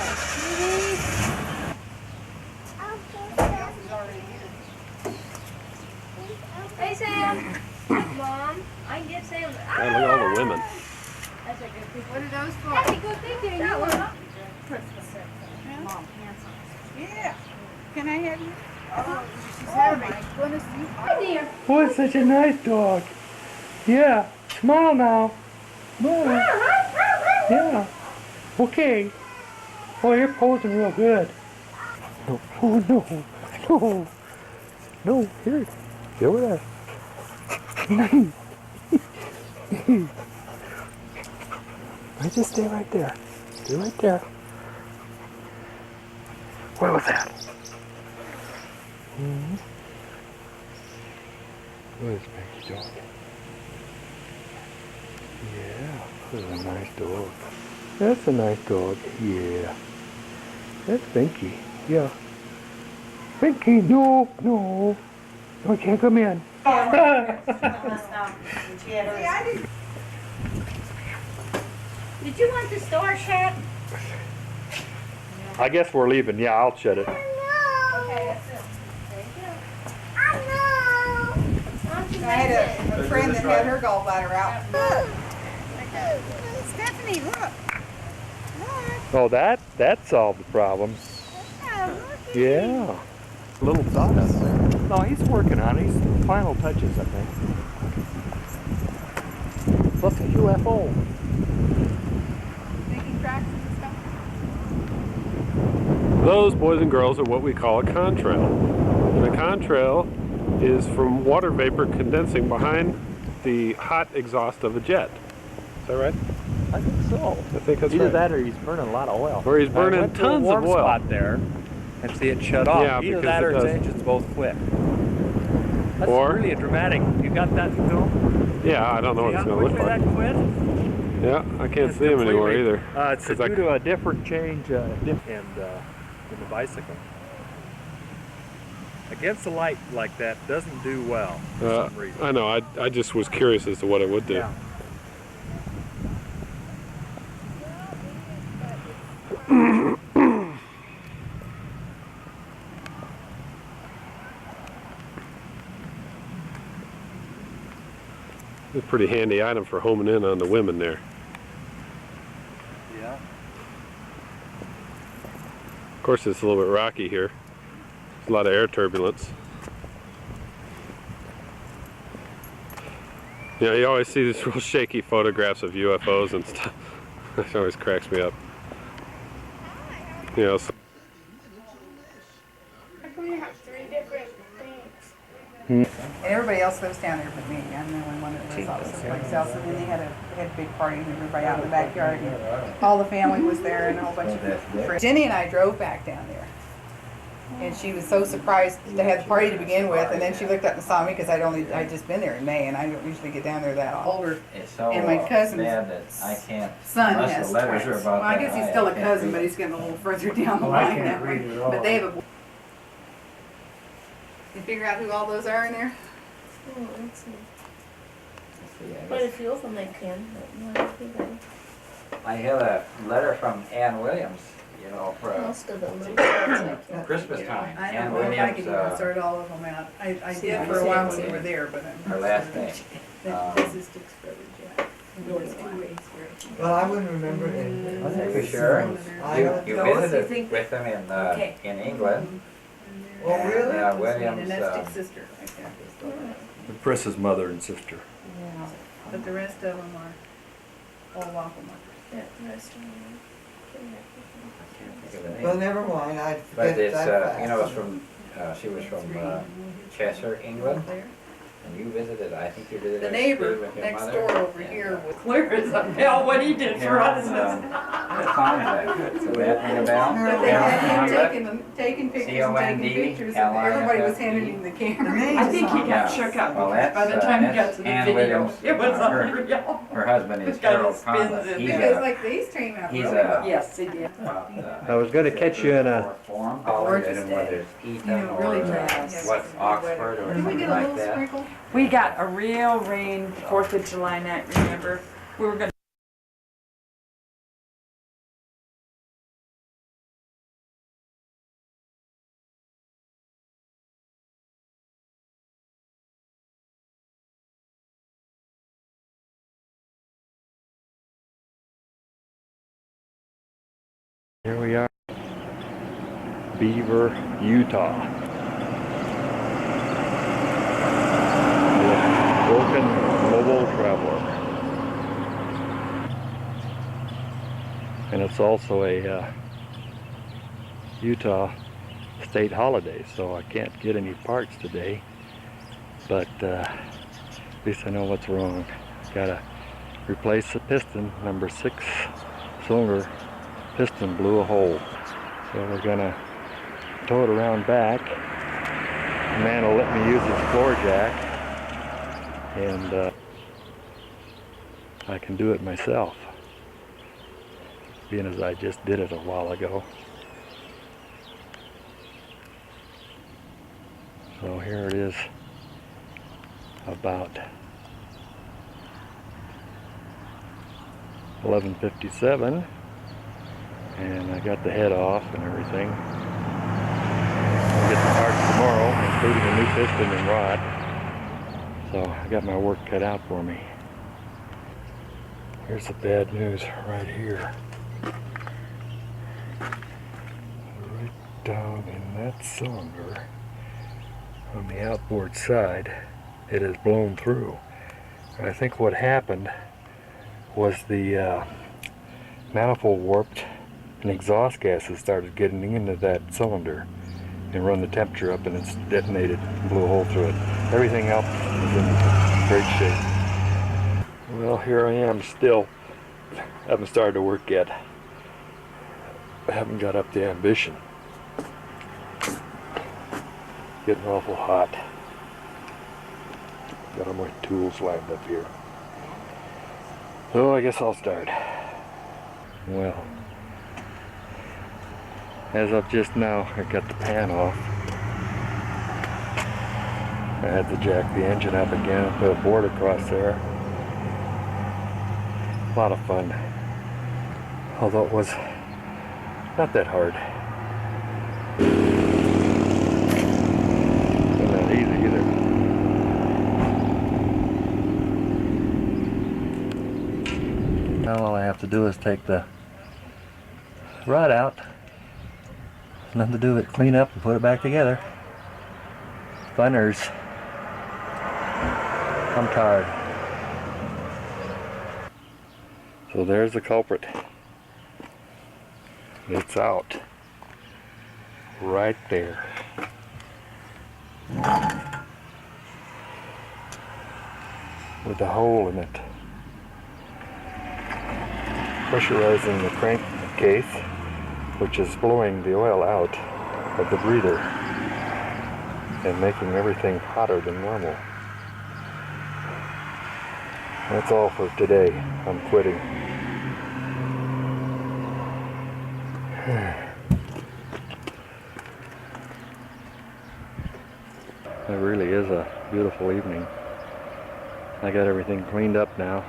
Hey, Sam. Mom. Mom, handsome. Yeah. Can I have you? Oh, she's having. Oh my goodness, you are. Dear. Boy, such a nice dog. Yeah. Smile now. Smile. Yeah. Okay. Oh, you're posing real good. No. Oh, no. No. No. Here. Get over there. I just stay right there. Stay right there. What was that? Mm-hmm. What is Spanky dog? Yeah, that's a nice dog. That's a nice dog. Yeah. That's Spanky. Yeah. Spanky, no, no. No, you can't come in. Did you want the store shut? I guess we're leaving. Yeah, I'll shut it. Okay, that's it. I had a friend that had her gallbladder out. Stephanie, look. Oh, that solved the problem. Yeah. Little dots. No, he's working on it. He's final touches, I think. What's a UFO? Making tracks and stuff. Those, boys and girls, are what we call a contrail. And a contrail is from water vapor condensing behind the hot exhaust of a jet. Is that right? I think so. I think that's Either right. that or he's burning a lot of oil. Or he's burning I went to tons a warm of oil. spot there and see it shut off. Yeah, Either because that it or his does. engines both quit. That's Or- really a dramatic. You got that film? Yeah, I don't know what it's going to look like. That quit? Yeah, I can't see him anymore either. It's due to a different change in the bicycle. Against the light like that doesn't do well for some reason. I know, I just was curious as to what it would do. Yeah. It's a pretty handy item for homing in on the women there. Yeah. Of course, it's a little bit rocky here. There's a lot of air turbulence. You know, you always see these real shaky photographs of UFOs and stuff. It always cracks me up. You know, so And everybody else lives down there but me. I'm the only one that lives off someplace else. And then they had a big party and everybody out in the backyard. And all the family was there and a whole bunch of friends. Jenny and I drove back down there. And she was so surprised to have the party to begin with. And then she looked up and saw me because I'd just been there in May and I don't usually get down there that often. And my cousin's son has twins. Well, I guess he's still a cousin, but he's getting a little further down the line that way. But they have a... You figure out who all those are in there? Oh, let's see. Quite a few of them they can, but not everybody. I had a letter from Ann Williams, you know, for Most of them little Christmas time. I Ann don't know if I could Williams, even sort all of them out. I did for a while when we were there, but I'm... her last name. This is Dick's brother, Jack. Well, I wouldn't remember it. For sure. You visited with them in England. Oh, really? And Williams, And that's Dick's sister, right there. Chris's mother and sister. Yeah. But the rest of them are all waffle markers. Yeah, the rest of them. Well, never mind. I But forget it's, that you know, it's fast. from, she was from Cheshire, England. And you visited, I think you visited The her neighbor with your next mother. door over here was clear as a bell what he did for us. The contact. So that ring a bell? But they had him taking pictures and taking pictures, and everybody was handing him the camera. I think he got Yeah. shook up Well, that's, by the time he got that's to the Ann video. Williams. It was her, unreal. her husband is This guy Harold just spins Conlon. it. He's It was a, like these came out he's really a, well. Yes, he did. I was going to catch you in a... Form, Gorgeous and day. whether it's Eton You know, really or nice. what's Oxford or Did we something get a like little that. sprinkle? We got a real rain 4th of July night, remember? We were going to Here we are. Beaver, Utah. Broken Mobile Traveler. And it's also a Utah state holiday, so I can't get any parts today. But at least I know what's wrong. Gotta replace the piston. Number 6 cylinder piston blew a hole. So we're gonna tow it around back. The man will let me use his floor jack, and I can do it myself, being as I just did it a while ago. So here it is, about 11:57, and I got the head off and everything. I'll get the parts tomorrow, including a new piston and rod. So I got my work cut out for me. Here's the bad news right here. Right down in that cylinder on the outboard side, it has blown through. And I think what happened was the manifold warped and exhaust gases started getting into that cylinder and run the temperature up, and it's detonated and blew a hole through it. Everything else is in great shape. Well, here I am still. Haven't started to work yet. I haven't got up the ambition. Getting awful hot. Got all my tools lined up here. So I guess I'll start. Well, as of just now, I got the pan off. I had to jack the engine up again, put a board across there. A lot of fun. Although it was not that hard. Not that easy either. Now all I have to do is take the rod out. Nothing to do but clean up and put it back together. Funners. I'm tired. So there's the culprit. It's out. Right there. With a hole in it. Pressurizing the crankcase, which is blowing the oil out of the breather and making everything hotter than normal. That's all for today. I'm quitting. It really is a beautiful evening. I got everything cleaned up now.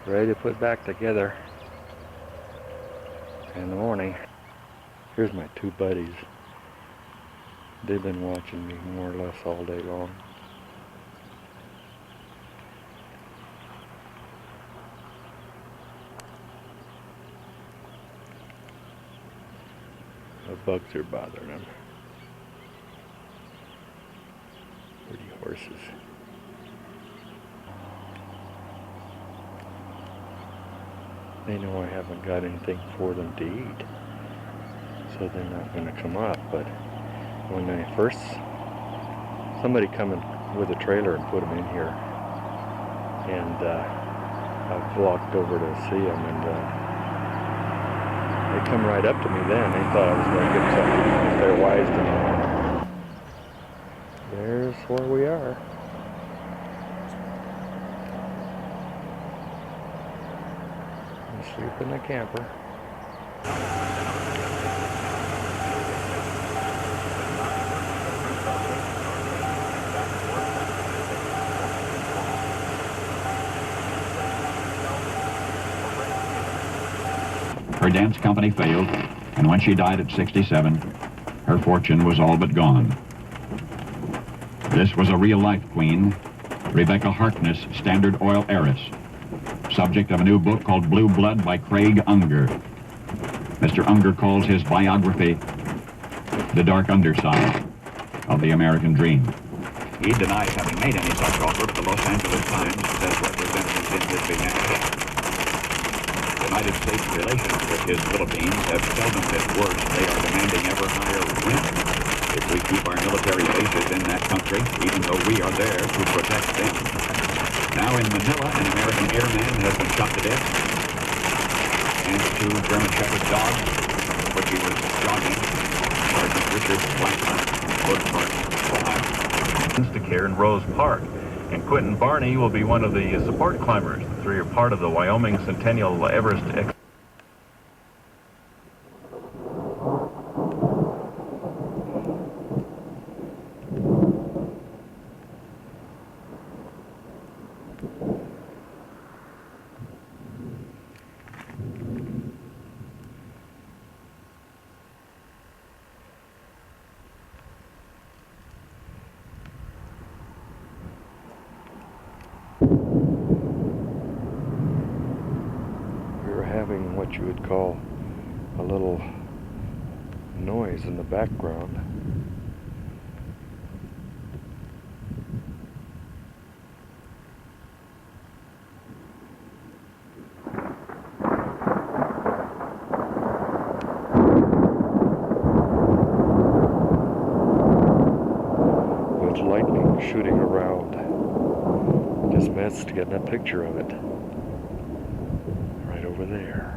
Ready to put back together in the morning. Here's my two buddies. They've been watching me more or less all day long. The bugs are bothering them. Pretty horses. They know I haven't got anything for them to eat, so they're not going to come up. But when I first, somebody come in with a trailer and put them in here, and I walked over to see them, and they come right up to me then. They thought I was going to get something. They're wise to me. There's where we are. Sleep in the camper. Her dance company failed, and when she died at 67, her fortune was all but gone. This was a real-life queen, Rebecca Harkness, Standard Oil heiress. subject of a new book called Blue Blood by Craig Unger. Mr. Unger calls his biography The Dark Underside of the American Dream. He denies having made any such offer, but the Los Angeles Times says representatives in his behalf. United States relations with his Philippines have seldom been worse. They are demanding ever higher rent if we keep our military bases in that country, even though we are there to protect them. Now in Manila, an American airman has been shot to death, and 2 German Shepherd dogs, which he was jogging, Sergeant Richard Blackman, Wood Park, Ohio. Instacare in Rose Park. And Quentin Barney will be one of the support climbers. The 3 are part of the Wyoming Centennial Everest having what you would call a little noise in the background. With lightning shooting around. Just missed getting a picture of it. Right over there.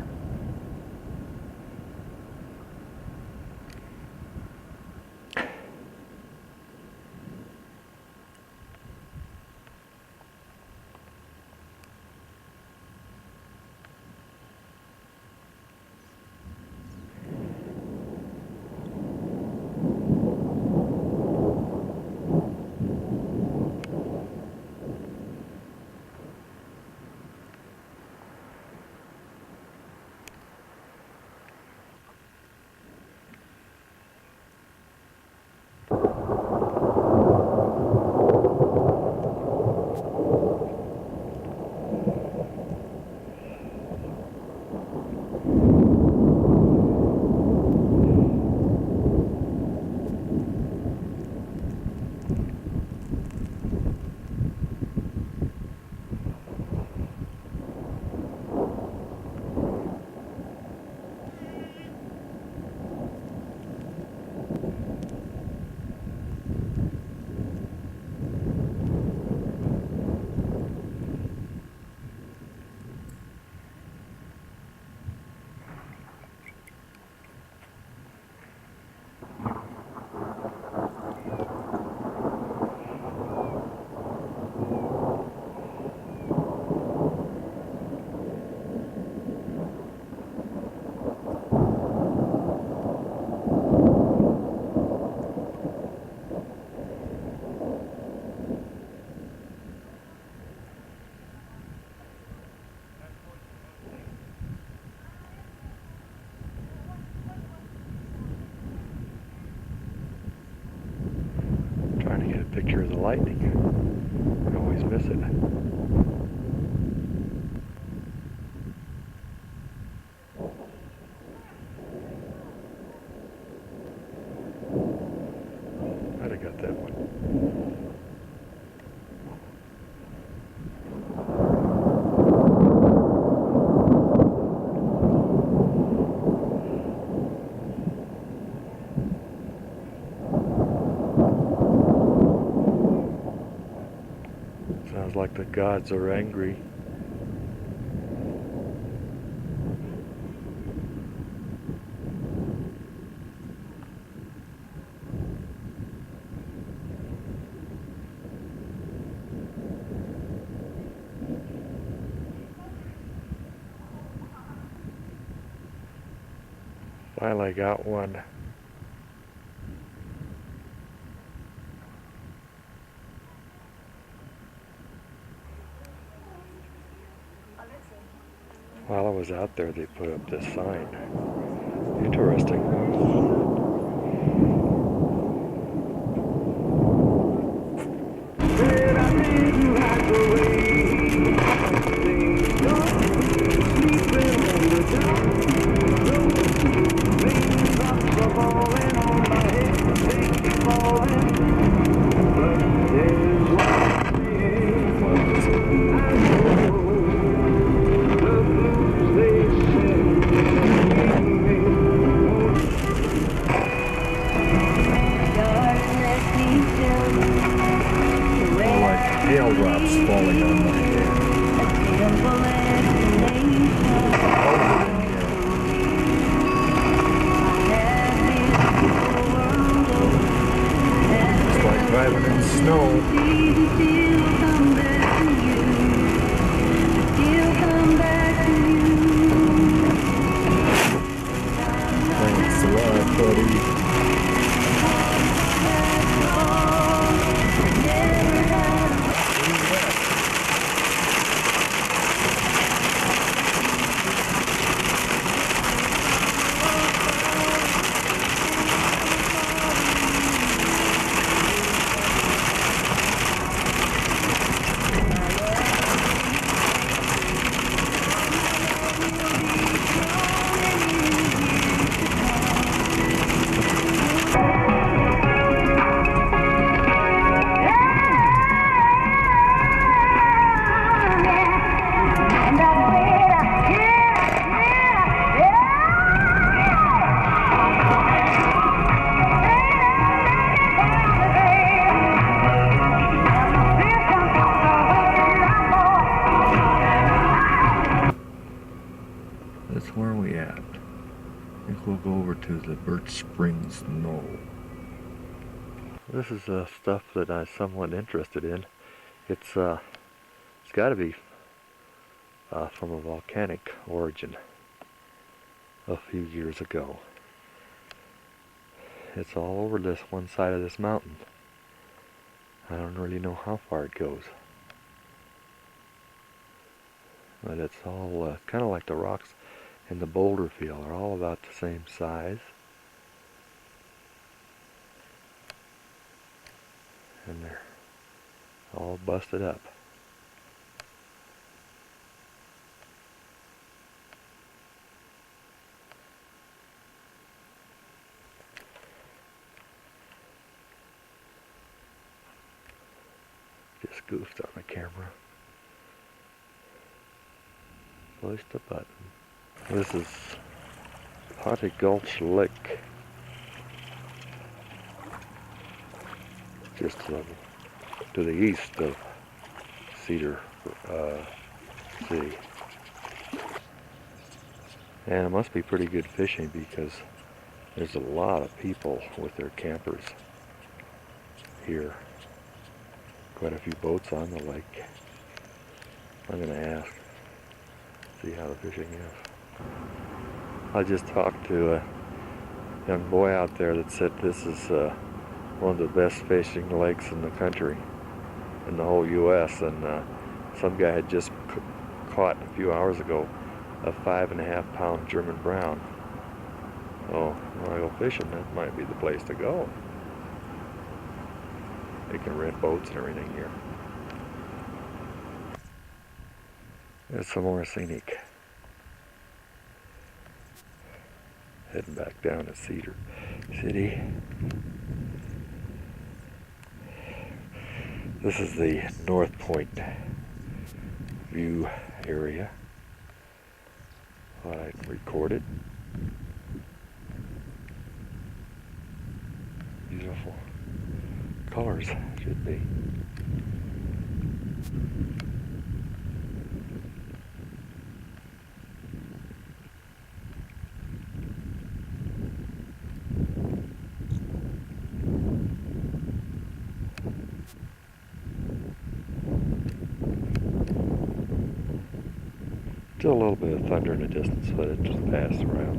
Picture of the lightning. I always miss it. I'd have got that one. Sounds like the gods are angry. Finally got one. While I was out there, they put up this sign. Interesting. Said I didn't like the way where are we at? I think we'll go over to the Birch Springs Knoll. This is stuff that I'm somewhat interested in. It's got to be from a volcanic origin a few years ago. It's all over this one side of this mountain. I don't really know how far it goes. But it's all kind of like the rocks in the boulder field. They're all about the same size. And they're all busted up. Just goofed on the camera. Pushed the button. This is Potty Gulch Lake. Just to the east of Cedar City. And it must be pretty good fishing because there's a lot of people with their campers here. Quite a few boats on the lake. I'm going to ask, see how the fishing is. I just talked to a young boy out there that said this is one of the best fishing lakes in the country, in the whole U.S. And some guy had just caught a few hours ago a 5.5 pound German brown. So when I go fishing, that might be the place to go. They can rent boats and everything here. There's some more scenic. Heading back down to Cedar City. This is the North Point view area. Thought I'd record it. Beautiful colors, should be. Still a little bit of thunder in the distance, but it just passed around.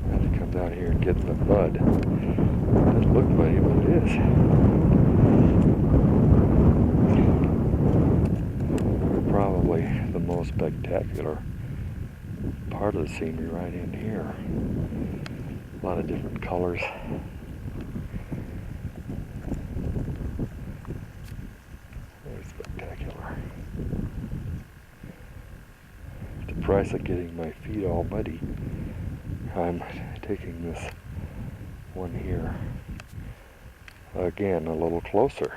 I have to come down here and get the bud. It doesn't look muddy, but it is. Probably the most spectacular part of the scenery right in here. A lot of different colors. Spectacular. The price of getting my feet all muddy, I'm taking this one here again a little closer.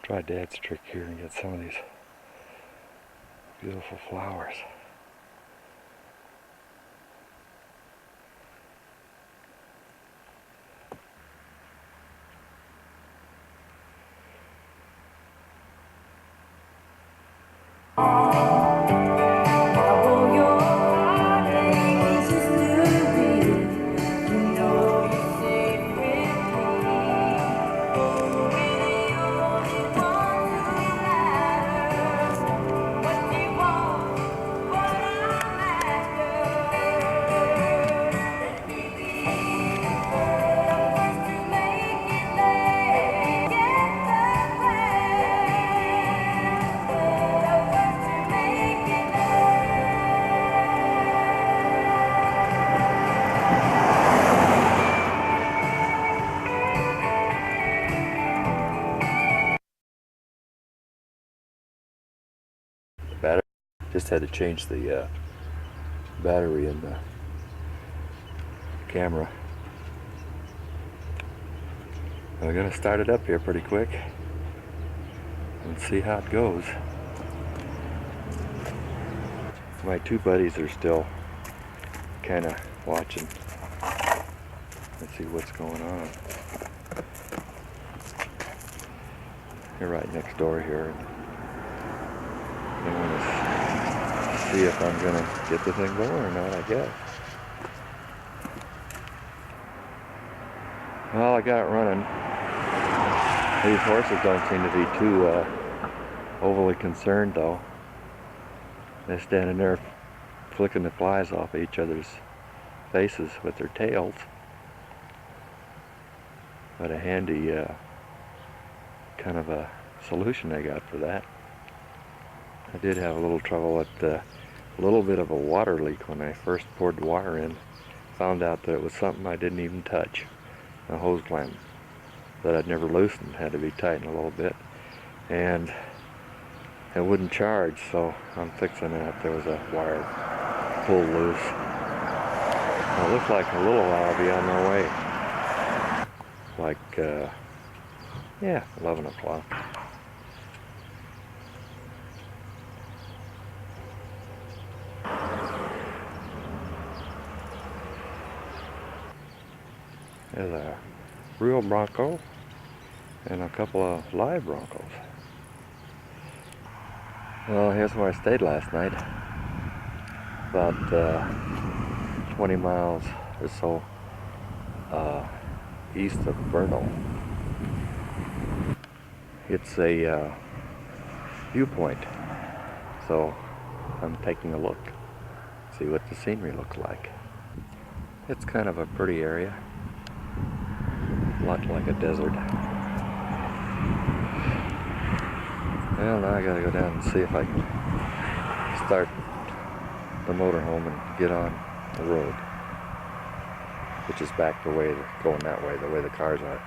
Try Dad's trick here and get some of these beautiful flowers. battery. Just had to change the battery in the camera. We're gonna start it up here pretty quick and see how it goes. My two buddies are still kind of watching. Let's see what's going on. They're right next door here. They want to see if I'm gonna get the thing going or not, I guess. Well, I got it running. These horses don't seem to be too overly concerned though. They're standing there flicking the flies off each other's faces with their tails. What a handy kind of a solution I got for that. I did have a little trouble with a little bit of a water leak when I first poured the water in. Found out that it was something I didn't even touch. A hose clamp that I'd never loosened, had to be tightened a little bit. And it wouldn't charge, so I'm fixing that. There was a wire pulled loose. Well, it looks like in a little while I'll be on my way. Like, yeah, 11 o'clock. There's a real bronco and a couple of live broncos. Well, here's where I stayed last night. About 20 miles or so east of Vernal. It's a viewpoint, so I'm taking a look, see what the scenery looks like. It's kind of a pretty area, a lot like a desert. Well, now I gotta go down and see if I can start the motorhome and get on the road, which is back the way, going that way, the way the cars are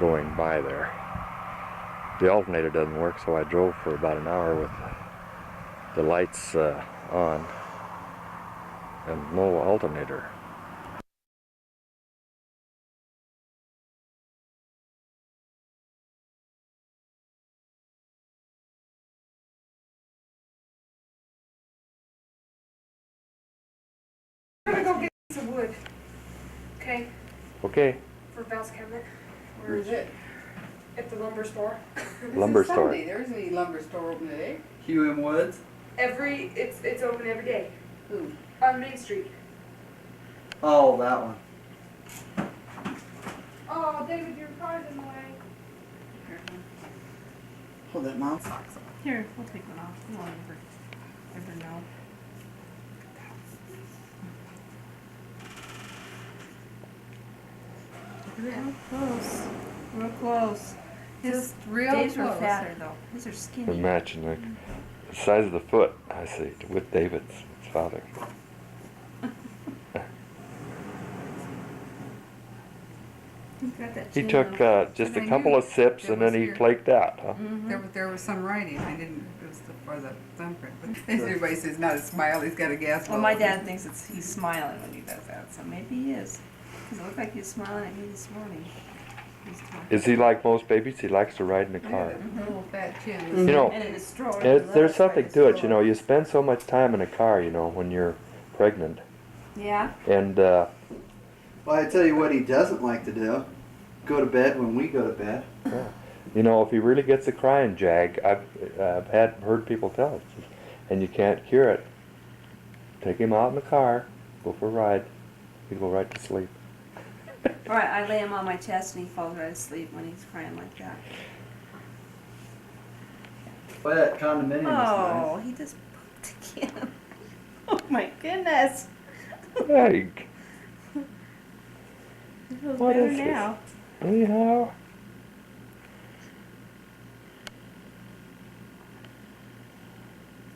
going by there. The alternator doesn't work, so I drove for about an hour with the lights on and no alternator. I'm gonna go get some wood. Okay? Okay. For Val's cabinet. Where is it? At the lumber store. Lumber store. Sunday. There isn't any lumber store open today. QM Woods? It's open every day. Who? On Main Street. Oh, that one. Oh, David, your car's in the way. Hold that, Mom. Here, we'll take one off. You won't ever know. Real close. Real close. His real Dave's are close. fatter though. His are skinny. They're matching like the size of the foot, I see, with David's, his father. He's got that He chin took on. just a couple of sips and then he flaked out, huh? There was some writing. I didn't. It was for the thumbprint. But everybody says not a smile. He's got a gas. Well, my dad thinks he's smiling when he does that, so maybe he is. Because it looked like he was smiling at me this morning. Is he like most babies? He likes to ride in the car. Little fat chin. You know, And it destroyed. there's something to it, you know, you spend so much time in a car, you know, when you're pregnant. Yeah. And, Well, I tell you what he doesn't like to do. Go to bed when we go to bed. you know, if he really gets a crying jag, I've heard people tell us, and you can't cure it. Take him out in the car, go for a ride, he'll go right to sleep. All right, I lay him on my chest and he falls right asleep when he's crying like that. Boy, that condominium is Oh, nice. he just pooped again. Oh my goodness. Egg. It feels What better is this? now. Anyhow.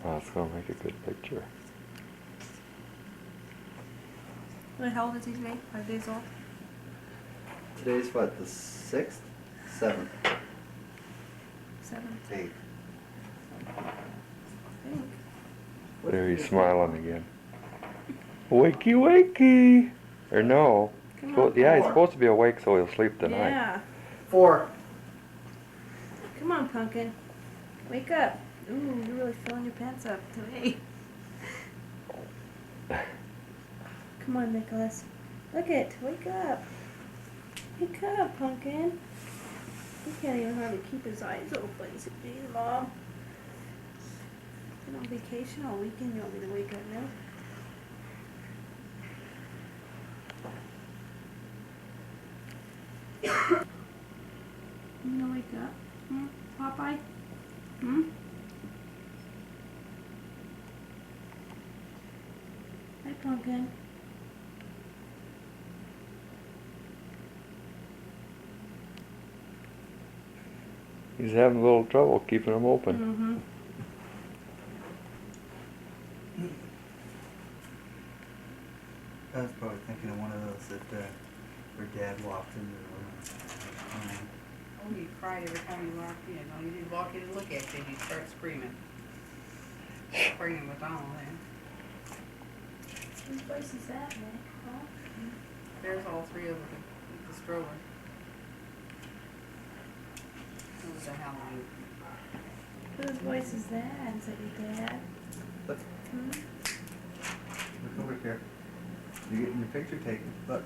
Oh, it's gonna make a good picture. How old is he today? 5 days old? Today's what, the 6th? 7th? 7. 8th. Thanks. There he's smiling again. Wakey, wakey! Or no. Yeah, he's supposed to be awake so he'll sleep tonight. Yeah. 4. Come on, Pumpkin. Wake up. Ooh, you're really filling your pants up today. Come on, Nicholas. Look it. Wake up. Wake up, Pumpkin. He can't even hardly keep his eyes open. He's Geez, Mom. Been on vacation all weekend. You want me to wake up now? You gonna wake up? Hmm? Popeye? Hmm? Hi, Pumpkin. He's having a little trouble keeping them open. Mm-hmm. I was probably thinking of one of those that her dad walked into the room. Oh, you cried every time you walked in. Oh, you didn't walk in and look at you. You'd start screaming. Screaming with all then. Whose place is that, Nick? Huh? There's all three of them with the stroller. It was a Halloween. Whose voice is that? Is that your dad? Look. Hmm? Look over here. You're getting your picture taken. Look.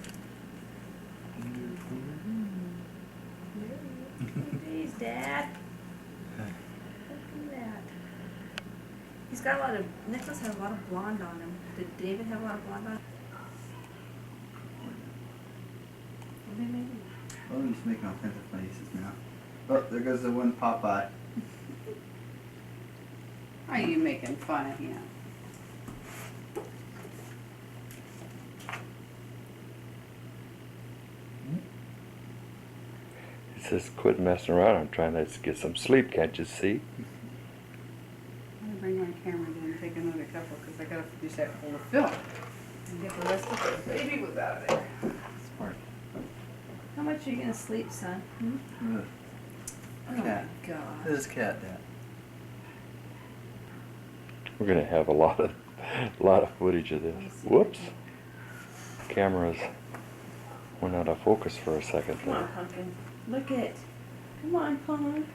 Jeez, Dad. Look at that. He's got a lot of, Nicholas has a lot of blonde on him. Did David have a lot of blonde on him? Maybe. Oh, he's making all kinds of faces now. Oh, there goes the one Popeye. Why are you making fun of him? He says, quit messing around. I'm trying to get some sleep, can't you see? I'm going to bring my camera down and take another couple because I got to finish that full of film and get the rest of the baby was out of there. Smart. How much are you going to sleep, son? Hmm? Oh Cat. my God. This is Cat, Dad. We're gonna have a lot of footage of this. Whoops. Cameras went out of focus for a second Come on, there. Pumpkin. Look it. Come on, Punk.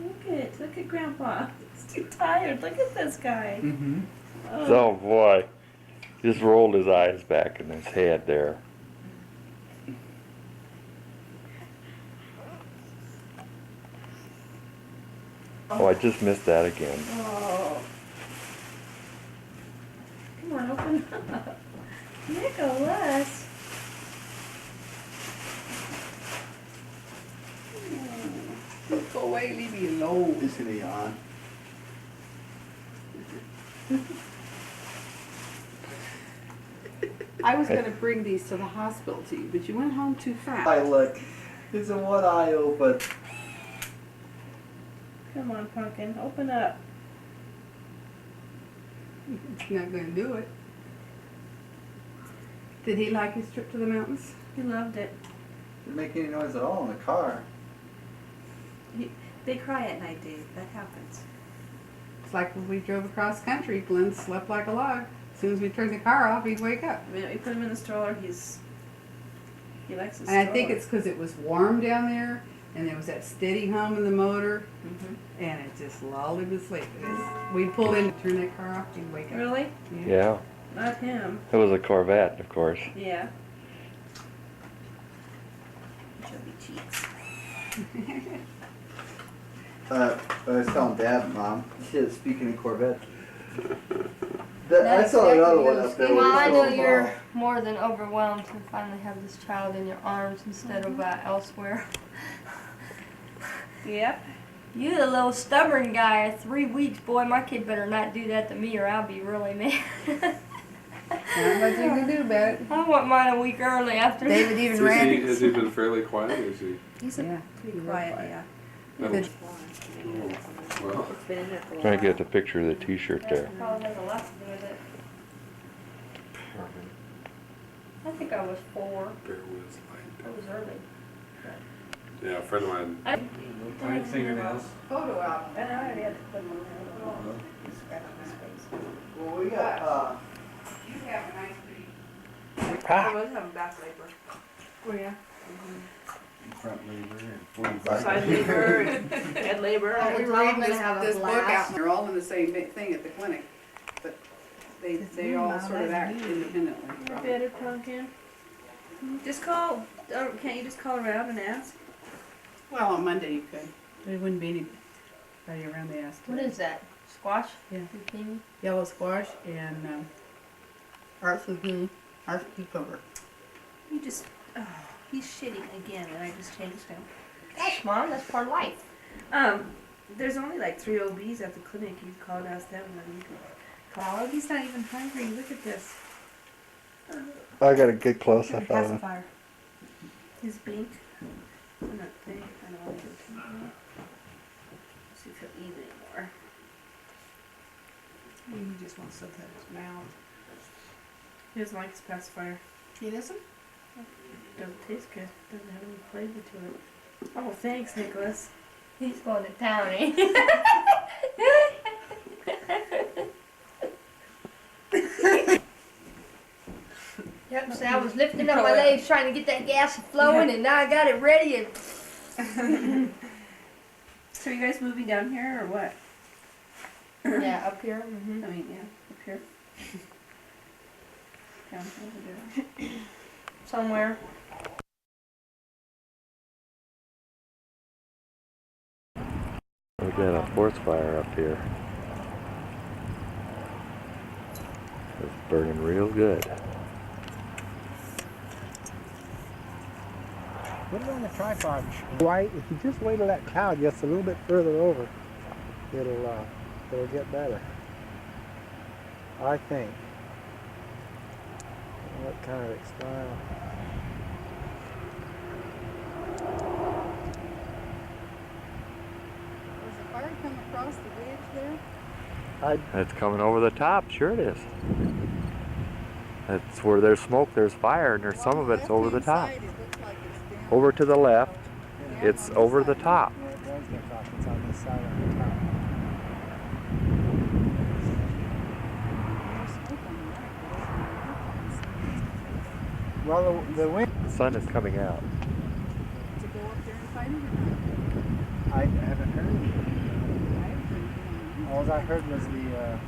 Look it. Look at Grandpa. He's too tired. Look at this guy. Mm-hmm. Oh boy. Just rolled his eyes back in his head there. Oh, I just missed that again. Oh. Come on, open up. Nicholas. Go away, leave me alone. He's gonna yawn. I was going to bring these to the hospital to you, but you went home too fast. Hi, look. There's a one eye open. Come on, Pumpkin. Open up. He's not going to do it. Did he like his trip to the mountains? He loved it. Didn't make any noise at all in the car. They cry at night, Dave. That happens. It's like when we drove across country, Glenn slept like a log. As soon as we turned the car off, he'd wake up. I mean, we put him in the stroller. He likes his And I stroller. think it's because it was warm down there, and there was that steady hum in the motor, and it just lulled him to sleep. We pulled in, turn that car off, he'd wake up. Really? Yeah. Not him. It was a Corvette, of course. Yeah. Chubby cheeks. I was telling Dad and Mom, speaking of Corvette, I saw another one up there. Well, I know you're more than overwhelmed to finally have this child in your arms instead of elsewhere. Yep. You the little stubborn guy. 3 weeks, boy. My kid better not do that to me, or I'll be really mad. Not much you can do about it. I want mine a week early after. David even Has he been fairly quiet, or is he? He's pretty quiet, yeah. Oh. Good. Well. It's been in there for a Trying to while. get the picture of the t-shirt there. Probably has a lot to do with it. I think I was 4. There was like. I was early. Yeah, a friend of mine. Tiny fingernails. Photo album. And I already had to put them on there. Scratch his face. I was having back labor. Oh yeah. Front labor and Side labor and head labor. Oh, We we were were all reading gonna have a this book blast. out, and they're all in the same thing at the clinic, but they all sort of act independently. You're better, Pumpkin. Just call. Can't you just call around and ask? Well, on Monday you could. There wouldn't be anybody around to ask. What is that? Squash? Yeah. Zucchini? Yellow squash and art zucchini, art cucumber. You just. Oh, he's shitting again, and I just changed him. Gosh, Mom, that's part of life. There's only like 3 OBs at the clinic. You can call and ask them, and then you can call. Oh, he's not even hungry. Look at this. I gotta get close. I found him. Pacifier. His beak. And that thing. I don't want to give it to him. See if he'll eat anymore. He just wants something in his mouth. He doesn't like his pacifier. He doesn't? Doesn't taste good. Doesn't have any flavor to it. Oh, thanks, Nicholas. He's going to town, eh? Yep, so I was lifting up my legs trying to get that gas flowing, and now I got it ready. And So you guys moving down here or what? yeah, up here. Mm-hmm. I mean, yeah, up here. Down over there. Somewhere. We got a forest fire up here. It's burning real good. Put it on the tripod. White. If you just wait till that cloud gets a little bit further over, it'll get better. I think. What kind of style? Does the fire come across the ridge there? It's coming over the top. Sure it is. That's where there's smoke, there's fire, and there's some of it's over the top. Over to the left, it's over the top. Yeah, it does get off. It's on this side on the top. Well, the wind. The sun is coming out. To go up there and fight it? I haven't heard it. All I heard was the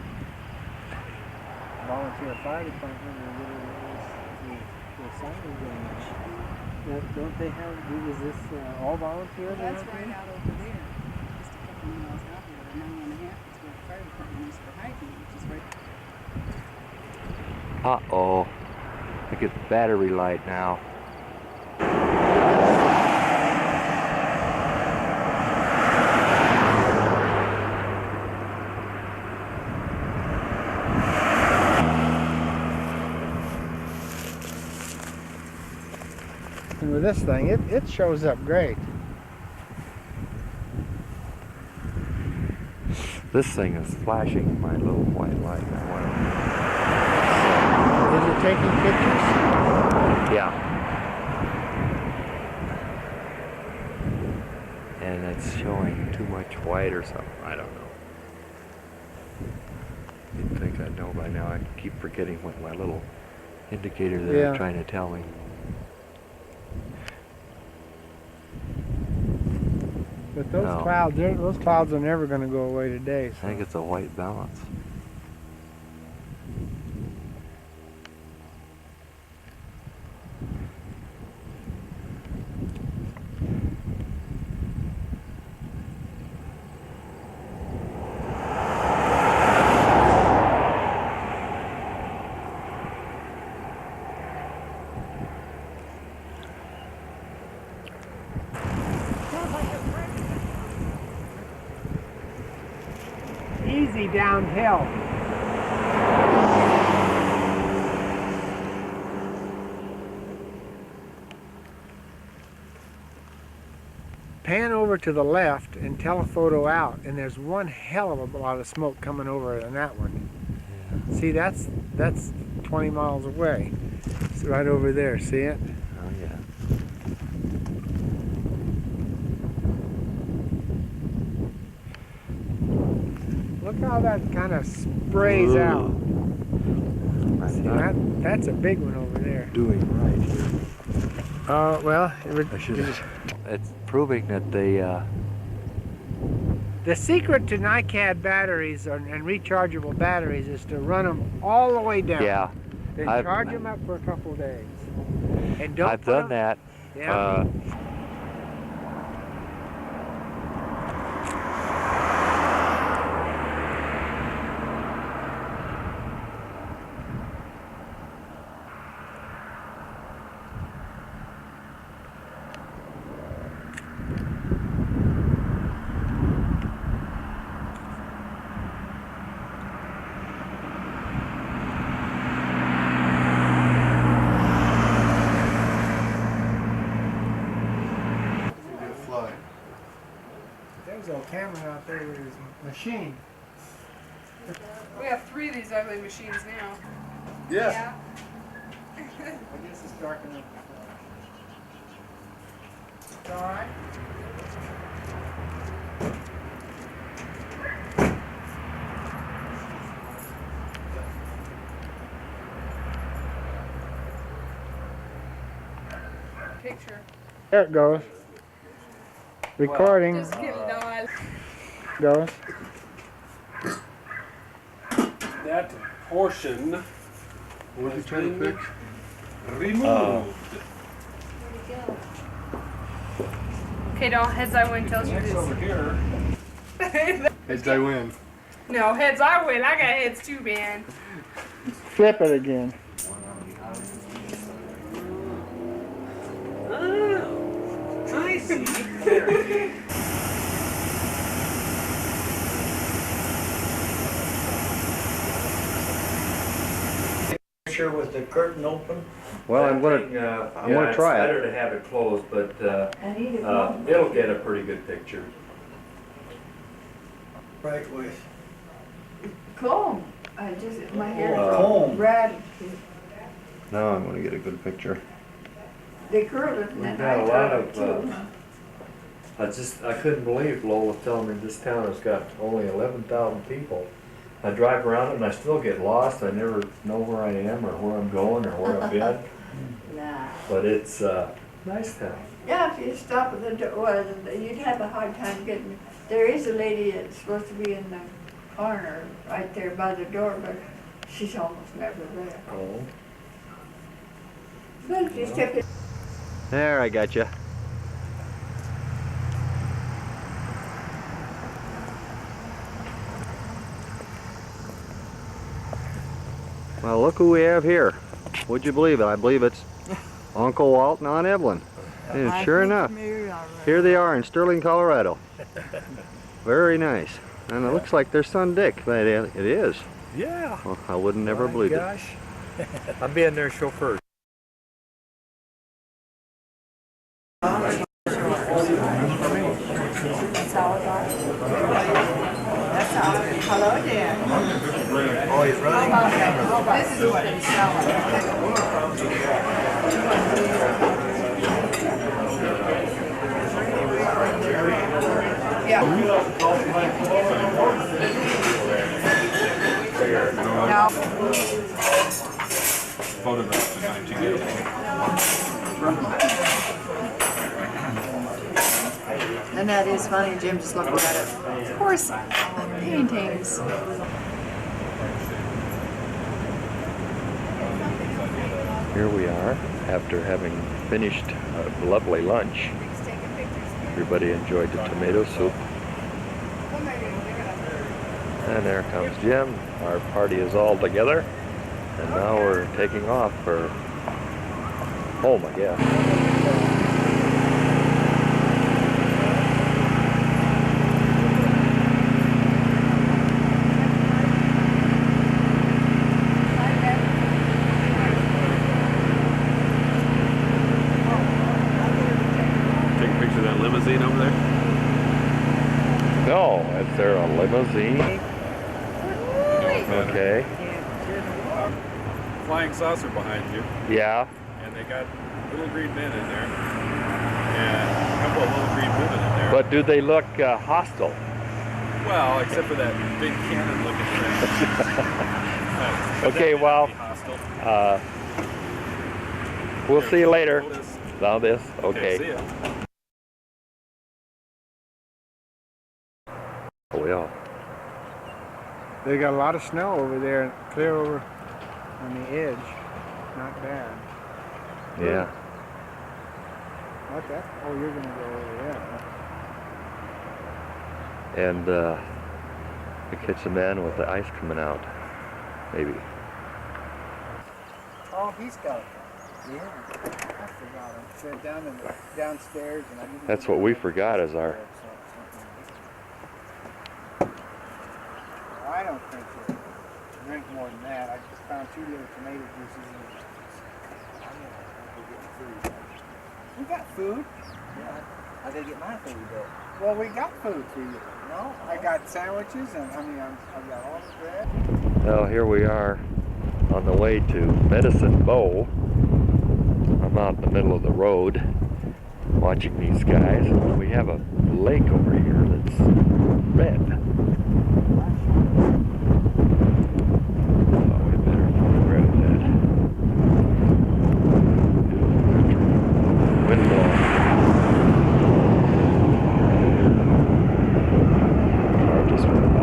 volunteer fire department or the siren going off. Don't they have, is this all volunteers? That's right out over there. Just a couple miles out there, a mile and a half is where the fire department is for hiking, which is right. Uh-oh. I get the battery light now. And with this thing, it shows up great. This thing is flashing my little white light. Is it taking pictures? Yeah. And it's showing too much white or something. I don't know. You'd think I'd know by now. I keep forgetting what my little indicator there is trying to tell me. But those clouds are never going to go away today. So. I think it's a white balance. Easy downhill. Pan over to the left and telephoto out, and there's one hell of a lot of smoke coming over in that one. Yeah. See, that's 20 miles away. It's right over there. See it? Oh yeah. Look how that kind of sprays out. I See, that's a big one over there. Doing right here. Well, It's proving that they the secret to NiCad batteries and rechargeable batteries is to run them all the way down. Yeah. Then charge them up for a couple of days. And don't I've done that. Yeah. There's a camera out there with his machine. We have 3 of these ugly machines now. Yeah. I guess it's dark enough. It's all right. Picture. There it goes. Recording. Just kidding, no, Goes. That portion What was he trying to fix? removed. Okay, don't heads I win tells you Next this. over here. Heads I win. No, heads I win. I got heads too, man. Flip it again. Oh, I see. Picture with the curtain open. Well, I'm gonna try It's it. better to have it closed, but It'll it'll get a pretty good picture. Right way. comb. I just, my hair Comb. is red. Now I'm gonna get a good picture. They curled it and We've then got I a lot curled it of, too. I couldn't believe Lola telling me this town has got only 11,000 people. I drive around it and I still get lost. I never know where I am or where I'm going or where I've been. Nah. But it's a nice town. Yeah, if you stop at the door, well, you'd have a hard time getting, there is a lady that's supposed to be in the corner right there by the door, but she's almost never there. Oh. But if you took it. There, I got you. Well, look who we have here. Would you believe it? I believe it's Uncle Walt and Aunt Evelyn. And sure enough, here they are in Sterling, Colorado. Very nice. And it looks like their son Dick, but it is. Yeah. Well, I wouldn't never My believe gosh. I'm being their chauffeur. Hello, Dan. Oh, he's running. This is what he's selling. Yeah. No. Photographed in 1980. And that is funny, Jim just looked at it. Of course, paintings. Here we are, after having finished a lovely lunch. Everybody enjoyed the tomato soup. And there comes Jim. Our party is all together. And now we're taking off for home, I guess. Take a picture of that limousine over there. No, is there a limousine? Okay. Flying saucer behind you. Yeah. And they got little green men in there. And a couple of little green women in there. But do they look hostile? Well, except for that big cannon looking thing. Okay, well, We'll see you later. Now this, okay. See ya. Well, They got a lot of snow over there, clear over on the edge. Not bad. yeah. What that? Oh, you're gonna go over there. And we catch the man with the ice coming out, maybe. Oh, he's got it. Yeah. I forgot him. Said downstairs, and I didn't. That's what we forgot is our. I don't think you drink more than that. I just found 2 little tomato juices in it. We got food. Yeah, I gotta get my food though. Well, we got food for you. No, I got sandwiches, and I got all the bread. Well, here we are on the way to Medicine Bow. I'm out in the middle of the road watching these guys. We have a lake over here that's red. Oh, we better grab that. Wind blowing. Car just went by.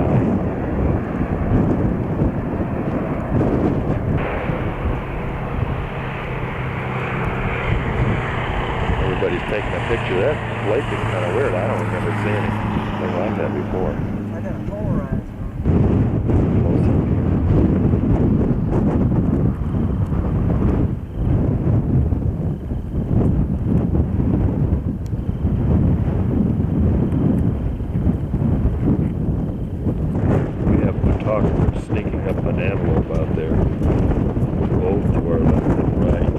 Everybody's taking a picture. That lake is kind of weird. I don't remember seeing anything like that before. I got a polarized Close up here. We have photographers sneaking up an antelope out there, both to our left and right.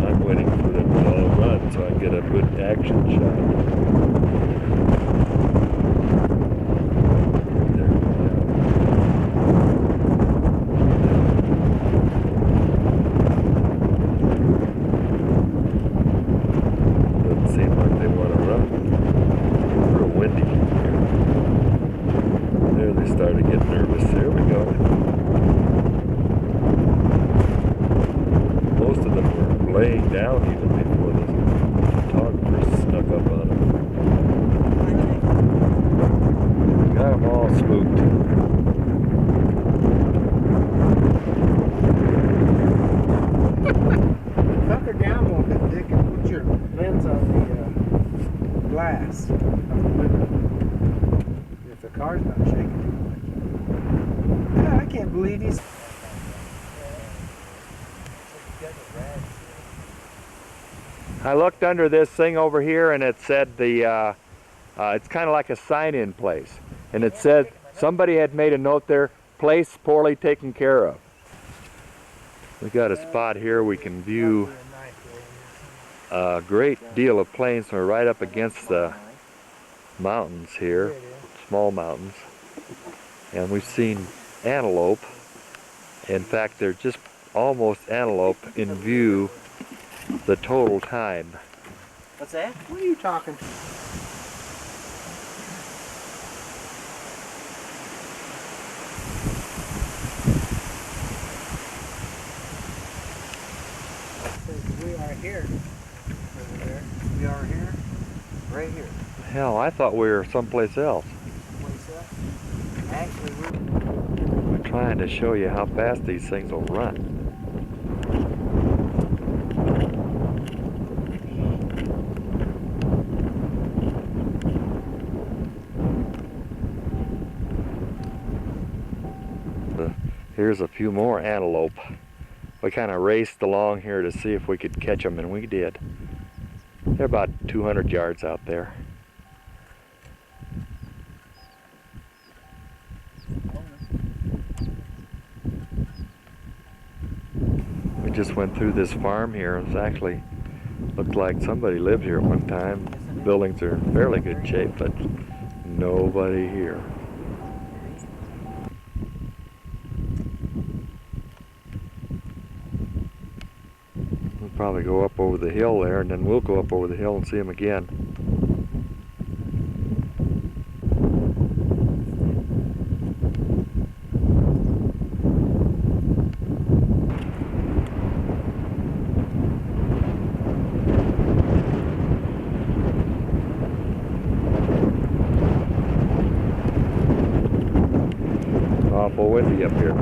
I'm waiting for them to all run so I can get a good action shot. There we go. Doesn't seem like they want to run. It's real windy here. There they started getting nervous. There we go. Most of them were laying down even before the photographers snuck up on them. Got them all spooked. Tuck her down a little bit, Dick, and put your lens on the glass of the window. If the car's not shaking too much. God, I can't believe he's. I looked under this thing over here and it said it's kind of like a sign-in place. And it said somebody had made a note there, place poorly taken care of. We got a spot here we can view a great deal of plains. We're right up against the mountains here, small mountains. And we've seen antelope. In fact, they're just almost antelope in view the total time. What's that? What are you talking? We are here. Over there. We are here. Right here. Hell, I thought we were someplace else. Actually, We're trying to show you how fast these things will run. Here's a few more antelope. We kind of raced along here to see if we could catch them, and we did. They're about 200 yards out there. We just went through this farm here. It was actually looked like somebody lived here at one time. Buildings are in fairly good shape, but nobody here. We'll probably go up over the hill there, and then we'll go up over the hill and see them again. awful windy up here.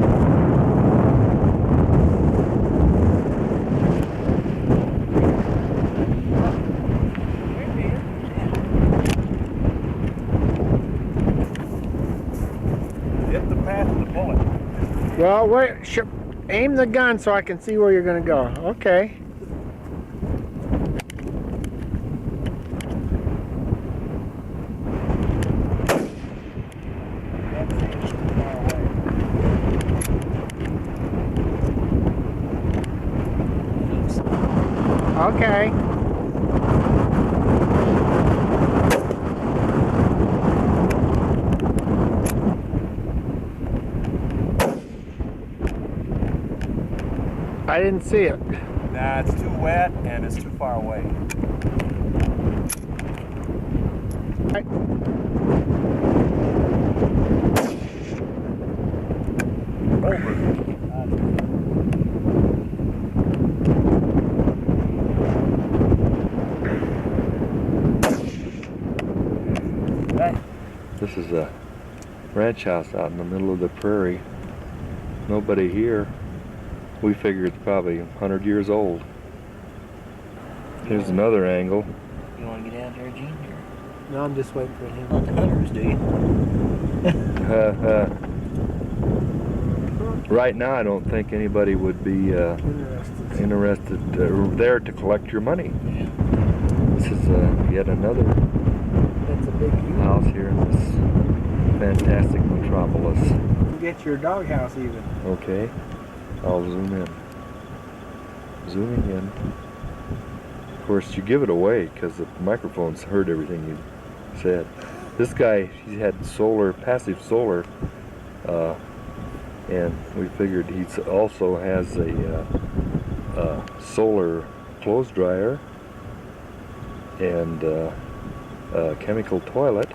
Hit the path of the bullet. Well, wait, aim the gun so I can see where you're going to go. Okay. Okay. I didn't see it. Nah, it's too wet and it's too far away. This is a ranch house out in the middle of the prairie. Nobody here. We figure it's probably 100 years old. Here's another angle. You want to get out there, Gene? No, I'm just waiting for him. Not the hunters, do you? Right now, I don't think anybody would be interested there to collect your money. Yeah. This is yet another That's a big house here in this fantastic metropolis. You get your doghouse even. Okay, I'll zoom in. Zooming in. Of course, you give it away because the microphones heard everything you said. This guy, he had solar, passive solar, and we figured he also has a solar clothes dryer and a chemical toilet.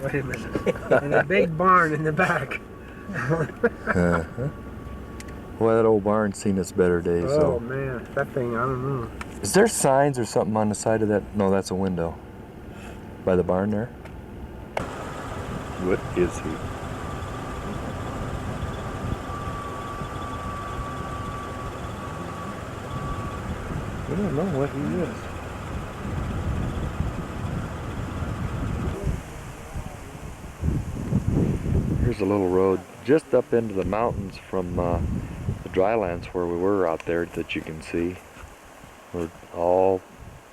Wait a minute. And a big barn in the back. Uh-huh. Well, that old barn's seen its better days. Oh so. man, that thing, I don't know. Is there signs or something on the side of that? No, that's a window. By the barn there? What is he? I don't know what he is. Here's a little road just up into the mountains from the drylands where we were out there that you can see. We're all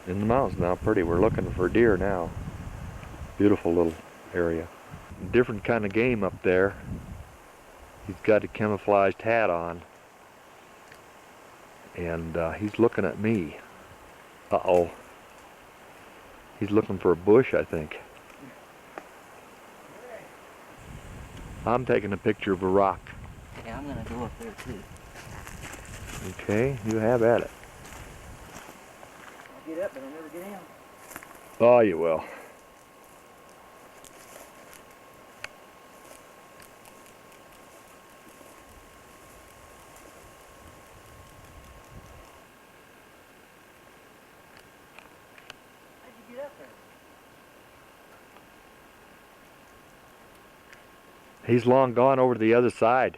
in the mountains now, pretty. We're looking for deer now. Beautiful little area. Different kind of game up there. He's got a camouflaged hat on. And he's looking at me. Uh-oh. He's looking for a bush, I think. I'm taking a picture of a rock. Yeah, I'm gonna go up there too. Okay, you have at it. I'll get up, but I'll never get down. Oh, you will. How'd you get up there? He's long gone over to the other side.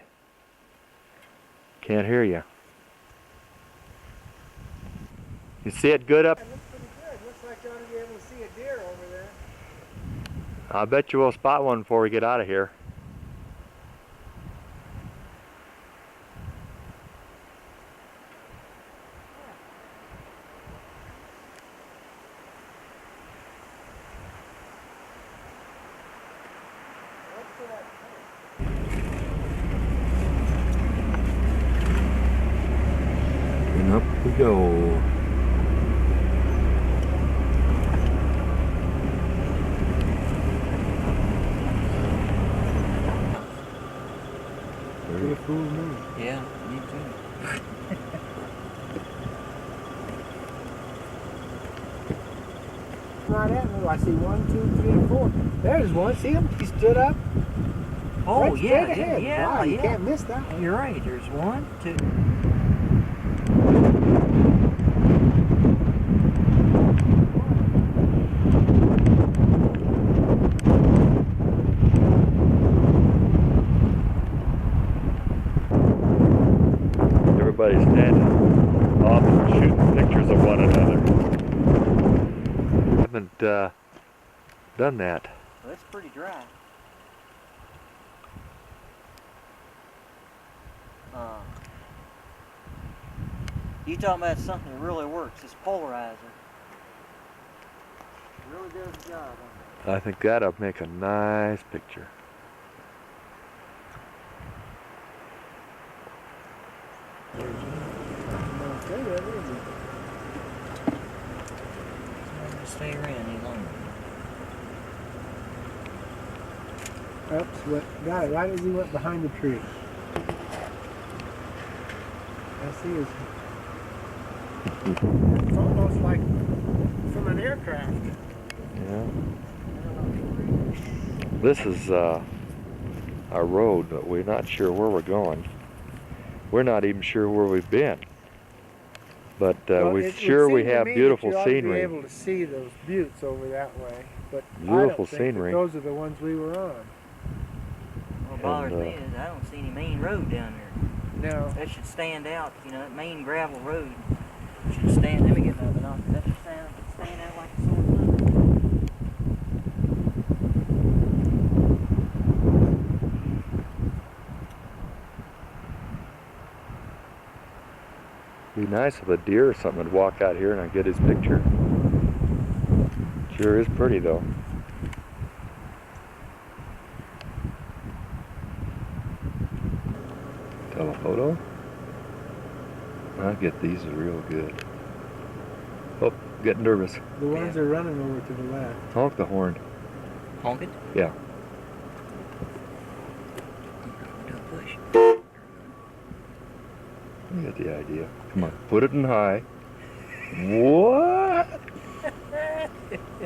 Can't hear you. You see it good up? It looks pretty good. Looks like you ought to be able to see a deer over there. I bet you we'll spot one before we get out of here. And up we go. Pretty fool me. Yeah, me too. Right at me. I see 1, 2, 3, 4. There's one. See him? He stood up. Oh, Right yeah, straight ahead. yeah, Wow, you yeah. can't miss that one. You're right. There's 1, 2. everybody standing off and shooting pictures of one another. Haven't done that. Well, it's pretty dry. You talking about something that really works? It's polarizer. It really does the job. I think that'll make a nice picture. Stay around any longer. Oops, what? Got it. Right as he went behind the tree. I see his. It's almost like from an aircraft. Yeah. This is our road, but we're not sure where we're going. We're not even sure where we've been. But Well, we're it sure would we seem to have me beautiful that you ought to be scenery. able to see those buttes over that way, but Beautiful I don't think scenery. that those are the ones we were on. What bothers me is I don't see any main road down there. No. That should stand out, you know, that main gravel road should stand. Let me get my binoculars. That should stand out like a sore thumb. Be nice if a deer or something would walk out here and I'd get his picture. Sure is pretty though. Telephoto? I get these are real good. Oh, getting nervous. The ones are running over to the left. Honk the horn. Honk it? Yeah. Push. You get the idea. Come on, put it in high. What?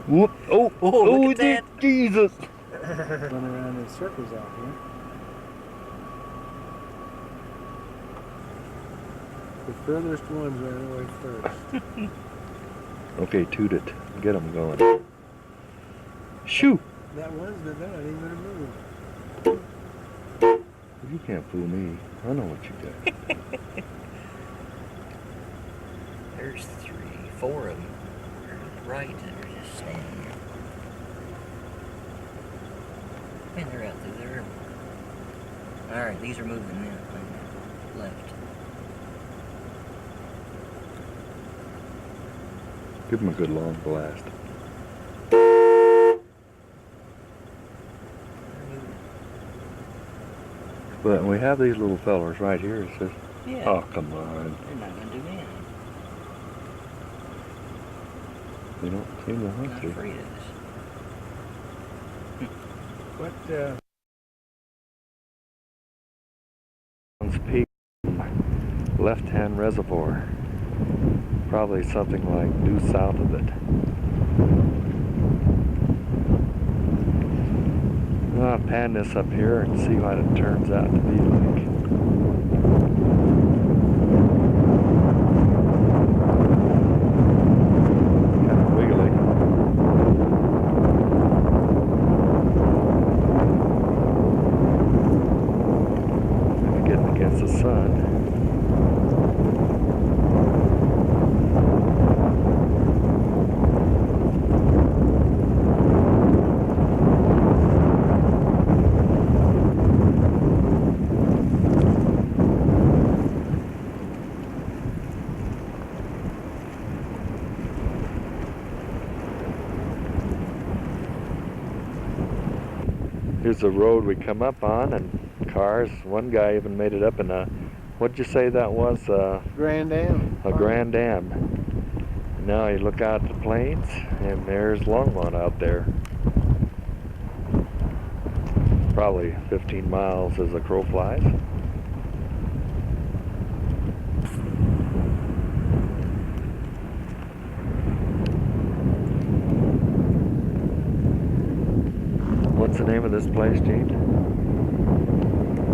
Whoop! Oh! Look at that. Jesus! Run around in circles out here. The furthest ones ran away first. Okay, toot it. Get them going. Shoo! That one's they're not even gonna move. You can't fool me. I know what you got. There's 3, 4 of them. They're right, they're just standing there. And they're out through there. Alright, these are moving now. Left. Give them a good long blast. But we have these little fellers right here. It says, Yeah. oh, come on. They're not going to do anything. They don't seem to I'm want not to. afraid of this. What, Peak, left-hand reservoir. Probably something like due south of it. I'll pan this up here and see what it turns out to be like. Kind of wiggly. Maybe getting against the sun. Here's the road we come up on, and cars. One guy even made it up in a, what'd you say that was? Grand Am. A Grand Am. Now you look out at the plains, and there's Longmont out there. Probably 15 miles as the crow flies. What's the name of this place, Gene?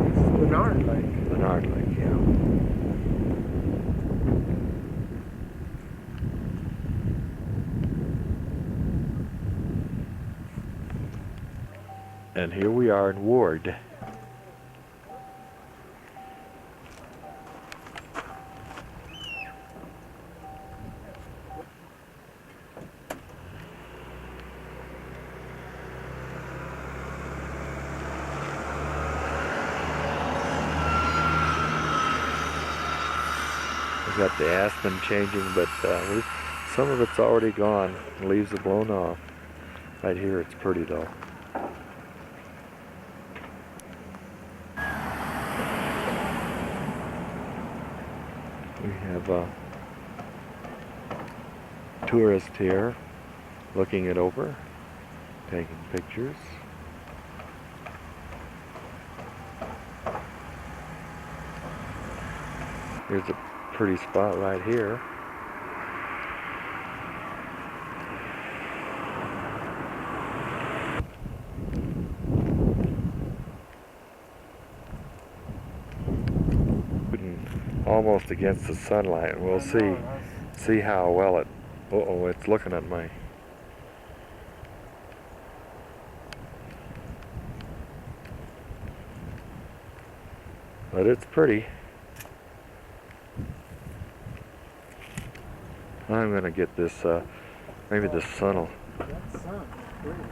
It's Bernard Lake. Bernard Lake, yeah. And here we are in Ward. got the aspen changing, but some of it's already gone. The leaves have blown off. Right here it's pretty though. We have a tourist here looking it over, taking pictures. Here's a pretty spot right here. Almost against the sunlight. We'll see how well it. Uh-oh, it's looking at me. But it's pretty. I'm gonna get this. Maybe the sun will. That sun is pretty.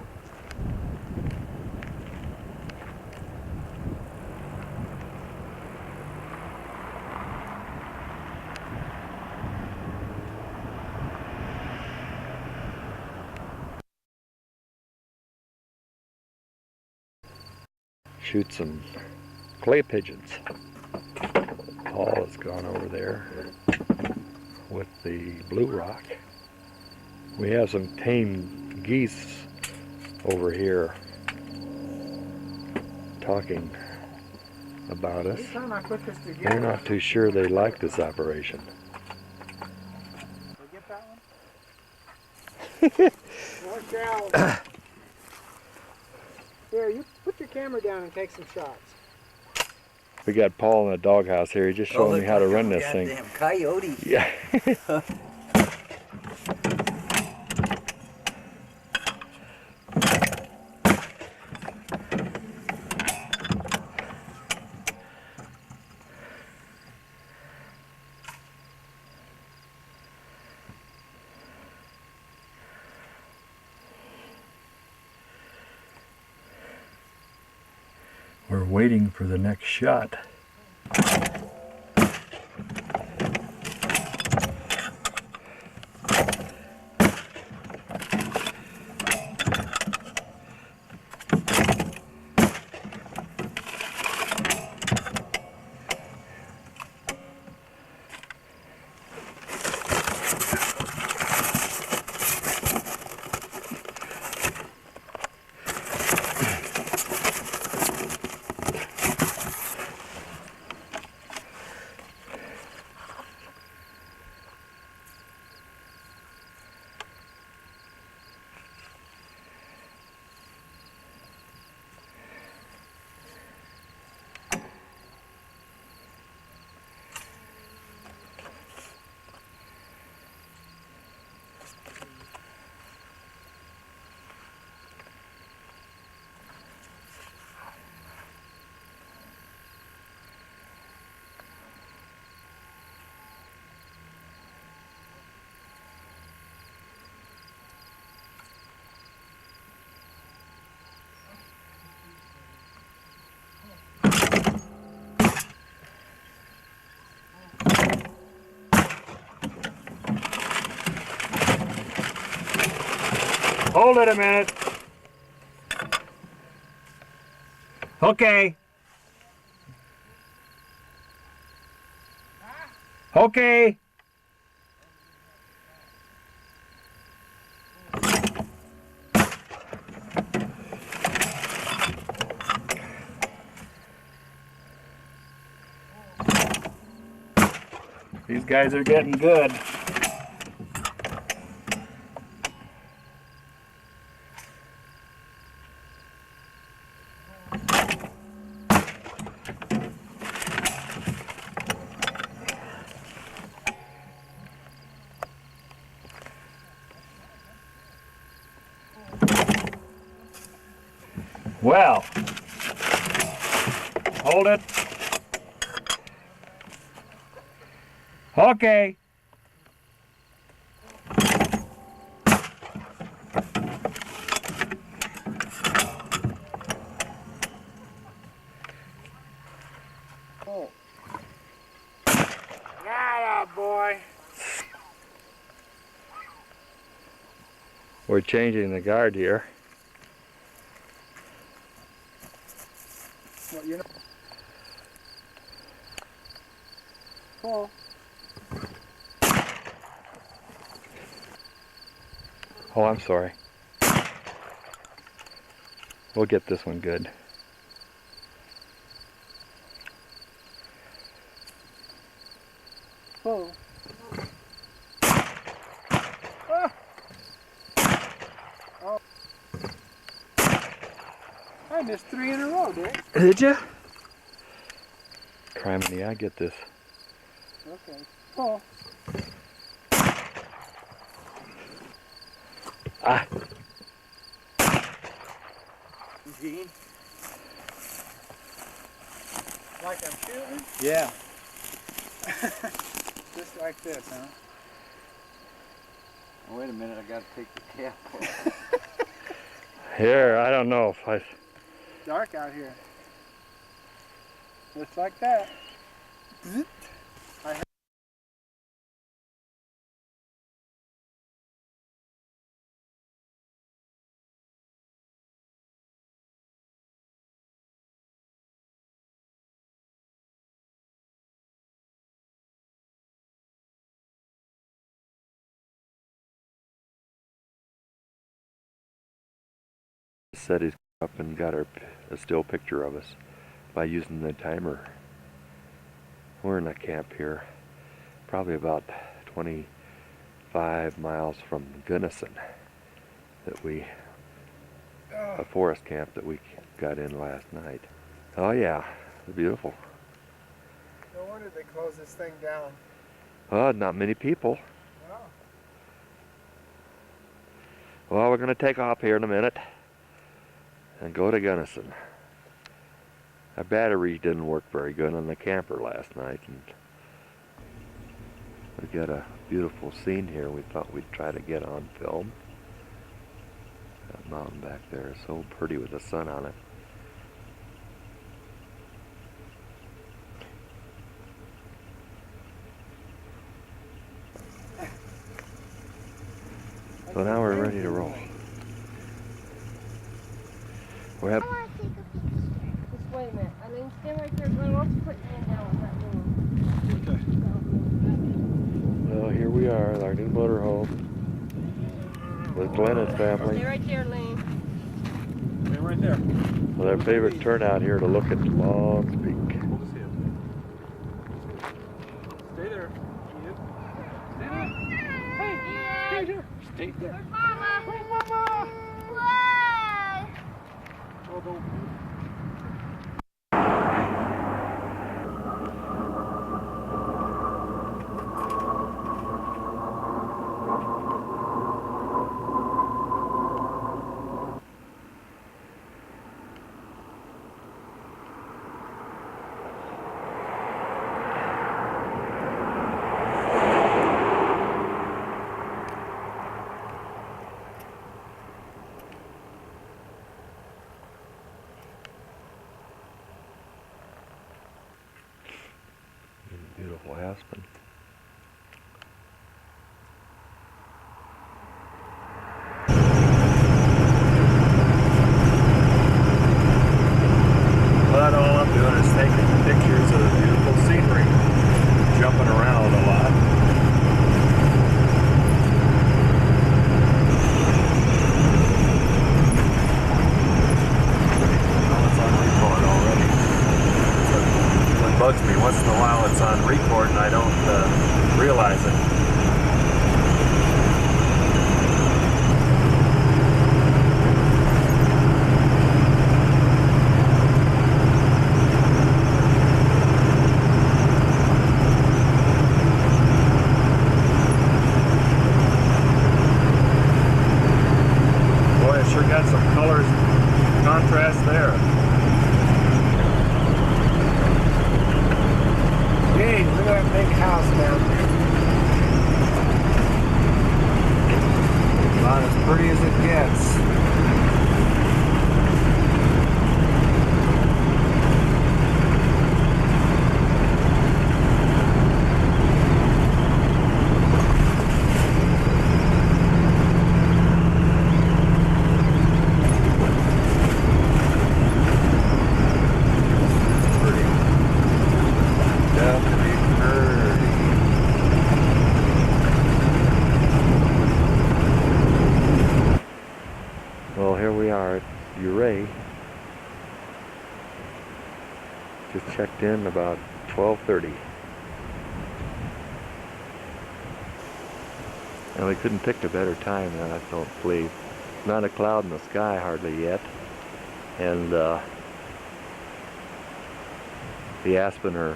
Shoot some clay pigeons. Paul has gone over there with the blue rock. We have some tame geese over here talking about us. Anytime I put this together, They're not too sure they like this operation. Did I get that one? Watch out. Here, you put your camera down and take some shots. We got Paul in the doghouse here. He's just showing me how to run this thing. Goddamn coyote. Yeah. We're waiting for the next shot. Hold it a minute. Okay. Okay. These guys are getting good. Well, hold it. Okay. Oh. out, boy. We're changing the guard here. What, you know? Paul. Oh, I'm sorry. We'll get this one good. Paul. Ah. Oh. I missed 3 in a row, Dick. Did you? Criminy, I get this. Okay. Paul. Ah. Gene. Like I'm shooting? Yeah. Just like this, huh? Oh, wait a minute, I gotta take the cap off. Here, I don't know if I... Dark out here. Just like that. I Set his up and got a still picture of us by using the timer. We're in a camp here, probably about 25 miles from Gunnison, a forest camp that we got in last night. Oh yeah, it's beautiful. no wonder they closed this thing down. Oh, not many people. No. Well, we're going to take off here in a minute and go to Gunnison. Our batteries didn't work very good on the camper last night, and we've got a beautiful scene here we thought we'd try to get on film. That mountain back there is so pretty with the sun on it. So now we're ready to roll. We're having... Just wait a minute. Eileen, stand right there. Glenn, why don't you put your hand down with that little... Well, here we are at our new motorhome with Glenn and family. Stay right there, Eileen. Stay right there. With our favorite turnout here to look at Long Peak. Hold his hand. Stay there. Ian. Stay there. Hey, stay there. Stay there. Where's Mama? Where's Mama? Whoa! Oh, don't. Beautiful Aspen. But all I'm doing is taking pictures of the beautiful scenery, jumping around a lot. Well, it's on record already. What bugs me once in a while, it's on record and I don't realize it. Boy, it sure got some colors contrast there. Hey, look at that big house down there. About as pretty as it gets. Just checked in about 12:30. And we couldn't pick a better time than I don't believe. Not a cloud in the sky hardly yet. And the aspen are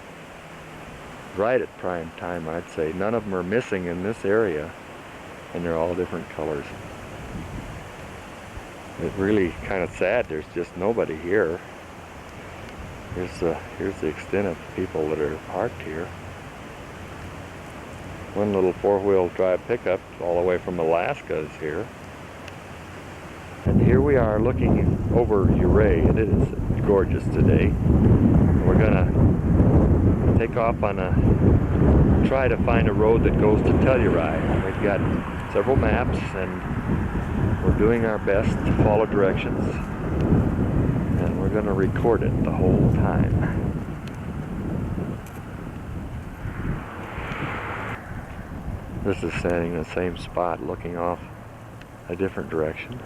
right at prime time, I'd say. None of them are missing in this area, and they're all different colors. It's really kind of sad. There's just nobody here. Here's the extent of people that are parked here. One little four-wheel drive pickup all the way from Alaska is here. And here we are looking over Ouray, and it is gorgeous today. We're gonna take off on try to find a road that goes to Telluride. We've got several maps, and we're doing our best to follow directions. And we're gonna record it the whole time. This is standing in the same spot, looking off a different direction.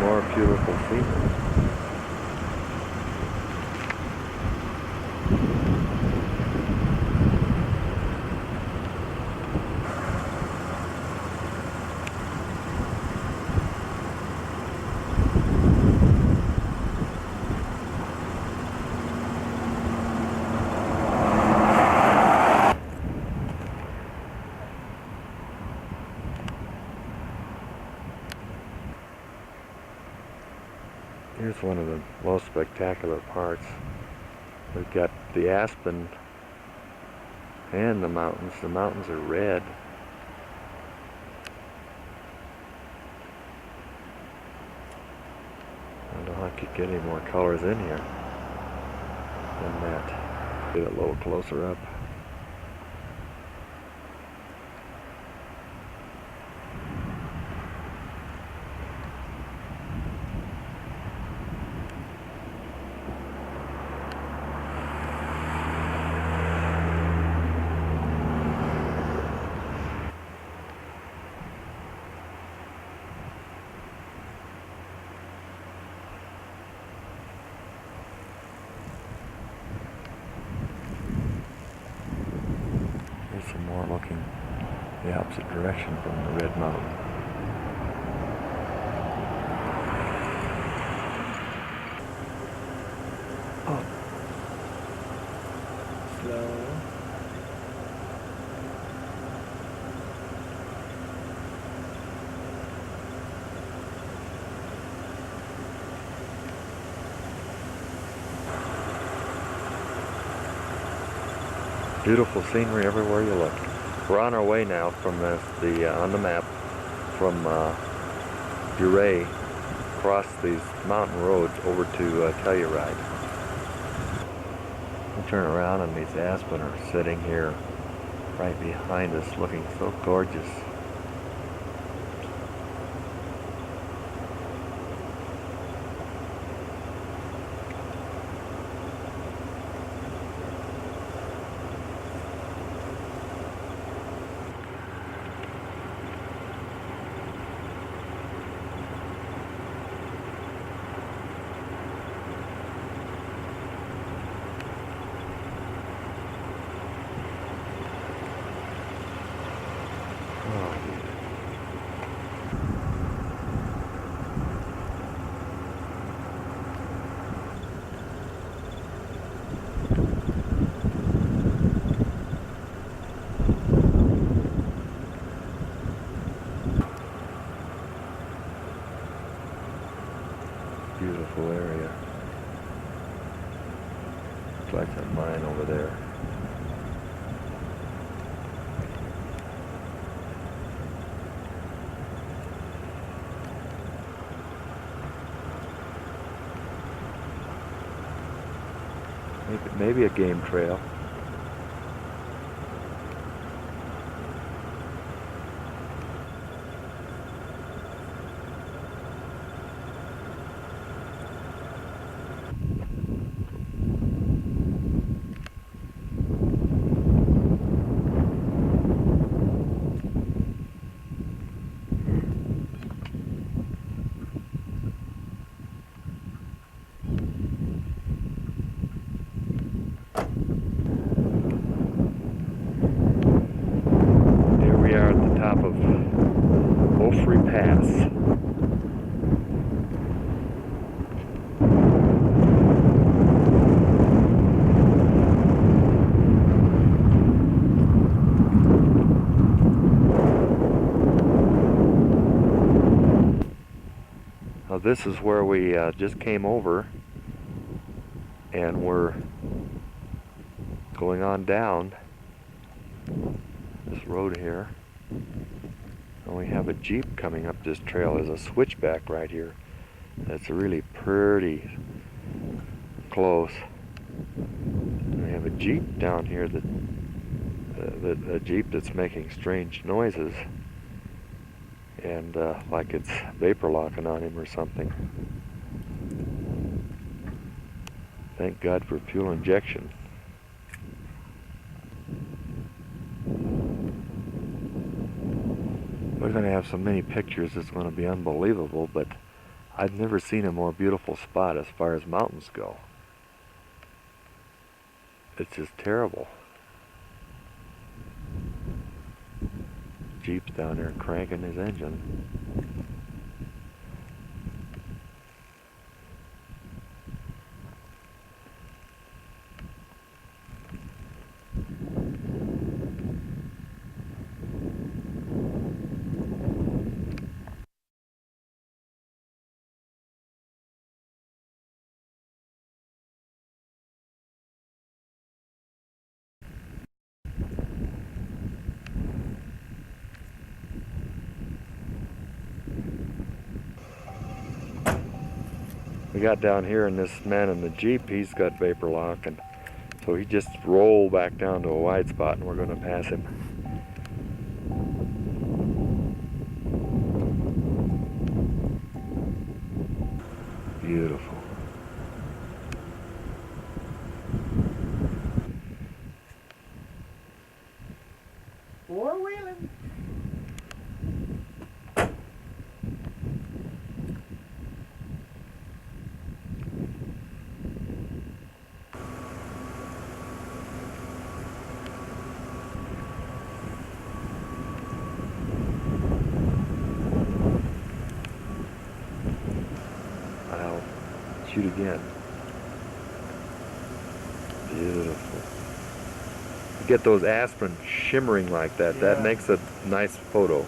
More beautiful scenery. Here's one of the most spectacular parts. We've got the aspen and the mountains. The mountains are red. I don't know if I could get any more colors in here than that. Get it a little closer up. Some more looking the opposite direction from the red mountain. Oh. Slow. Beautiful scenery everywhere you look. We're on our way now from on the map from Ouray, across these mountain roads over to Telluride. We turn around and these aspen are sitting here right behind us, looking so gorgeous. Beautiful area. Looks like that mine over there. Maybe a game trail. this is where we just came over, and we're going on down this road here. And we have a Jeep coming up this trail. There's a switchback right here. That's really pretty close. And we have a Jeep down here a Jeep that's making strange noises, and like it's vapor locking on him or something. Thank God for fuel injection. We're going to have so many pictures, it's going to be unbelievable, but I've never seen a more beautiful spot as far as mountains go. It's just terrible. Jeep's down there cranking his engine. We got down here, and this man in the Jeep, he's got vapor lock, and so he just rolled back down to a wide spot, and we're going to pass him. Beautiful. Four-wheeling. I'll shoot again. Beautiful. You get those aspens shimmering like that, that makes a nice photo.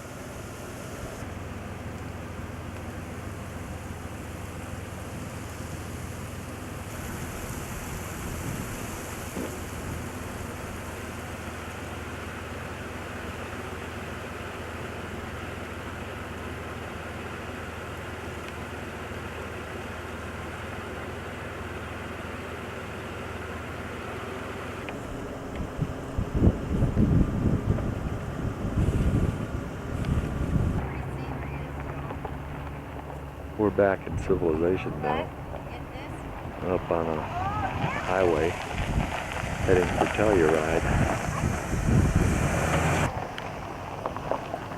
We're back in civilization now, up on a highway, heading for Telluride.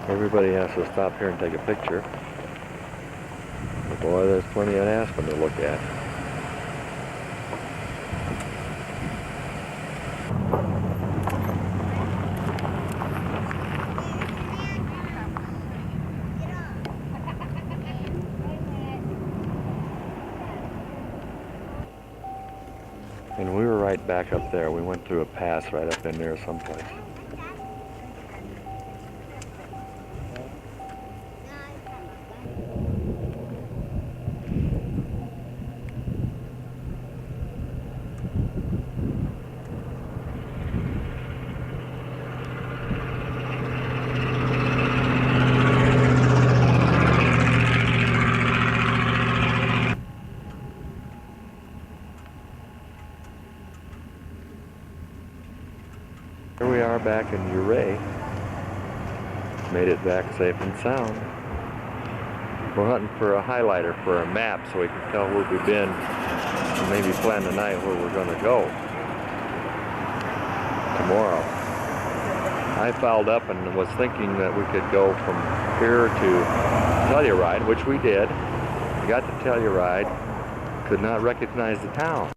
Everybody has to stop here and take a picture. But boy, there's plenty of aspen to look at. And we were right back up there. We went through a pass right up in there someplace. Here we are back in Ouray. Made it back safe and sound. We're hunting for a highlighter for a map so we can tell where we've been and maybe plan tonight where we're going to go tomorrow. I fouled up and was thinking that we could go from here to Telluride, which we did. We got to Telluride, could not recognize the town.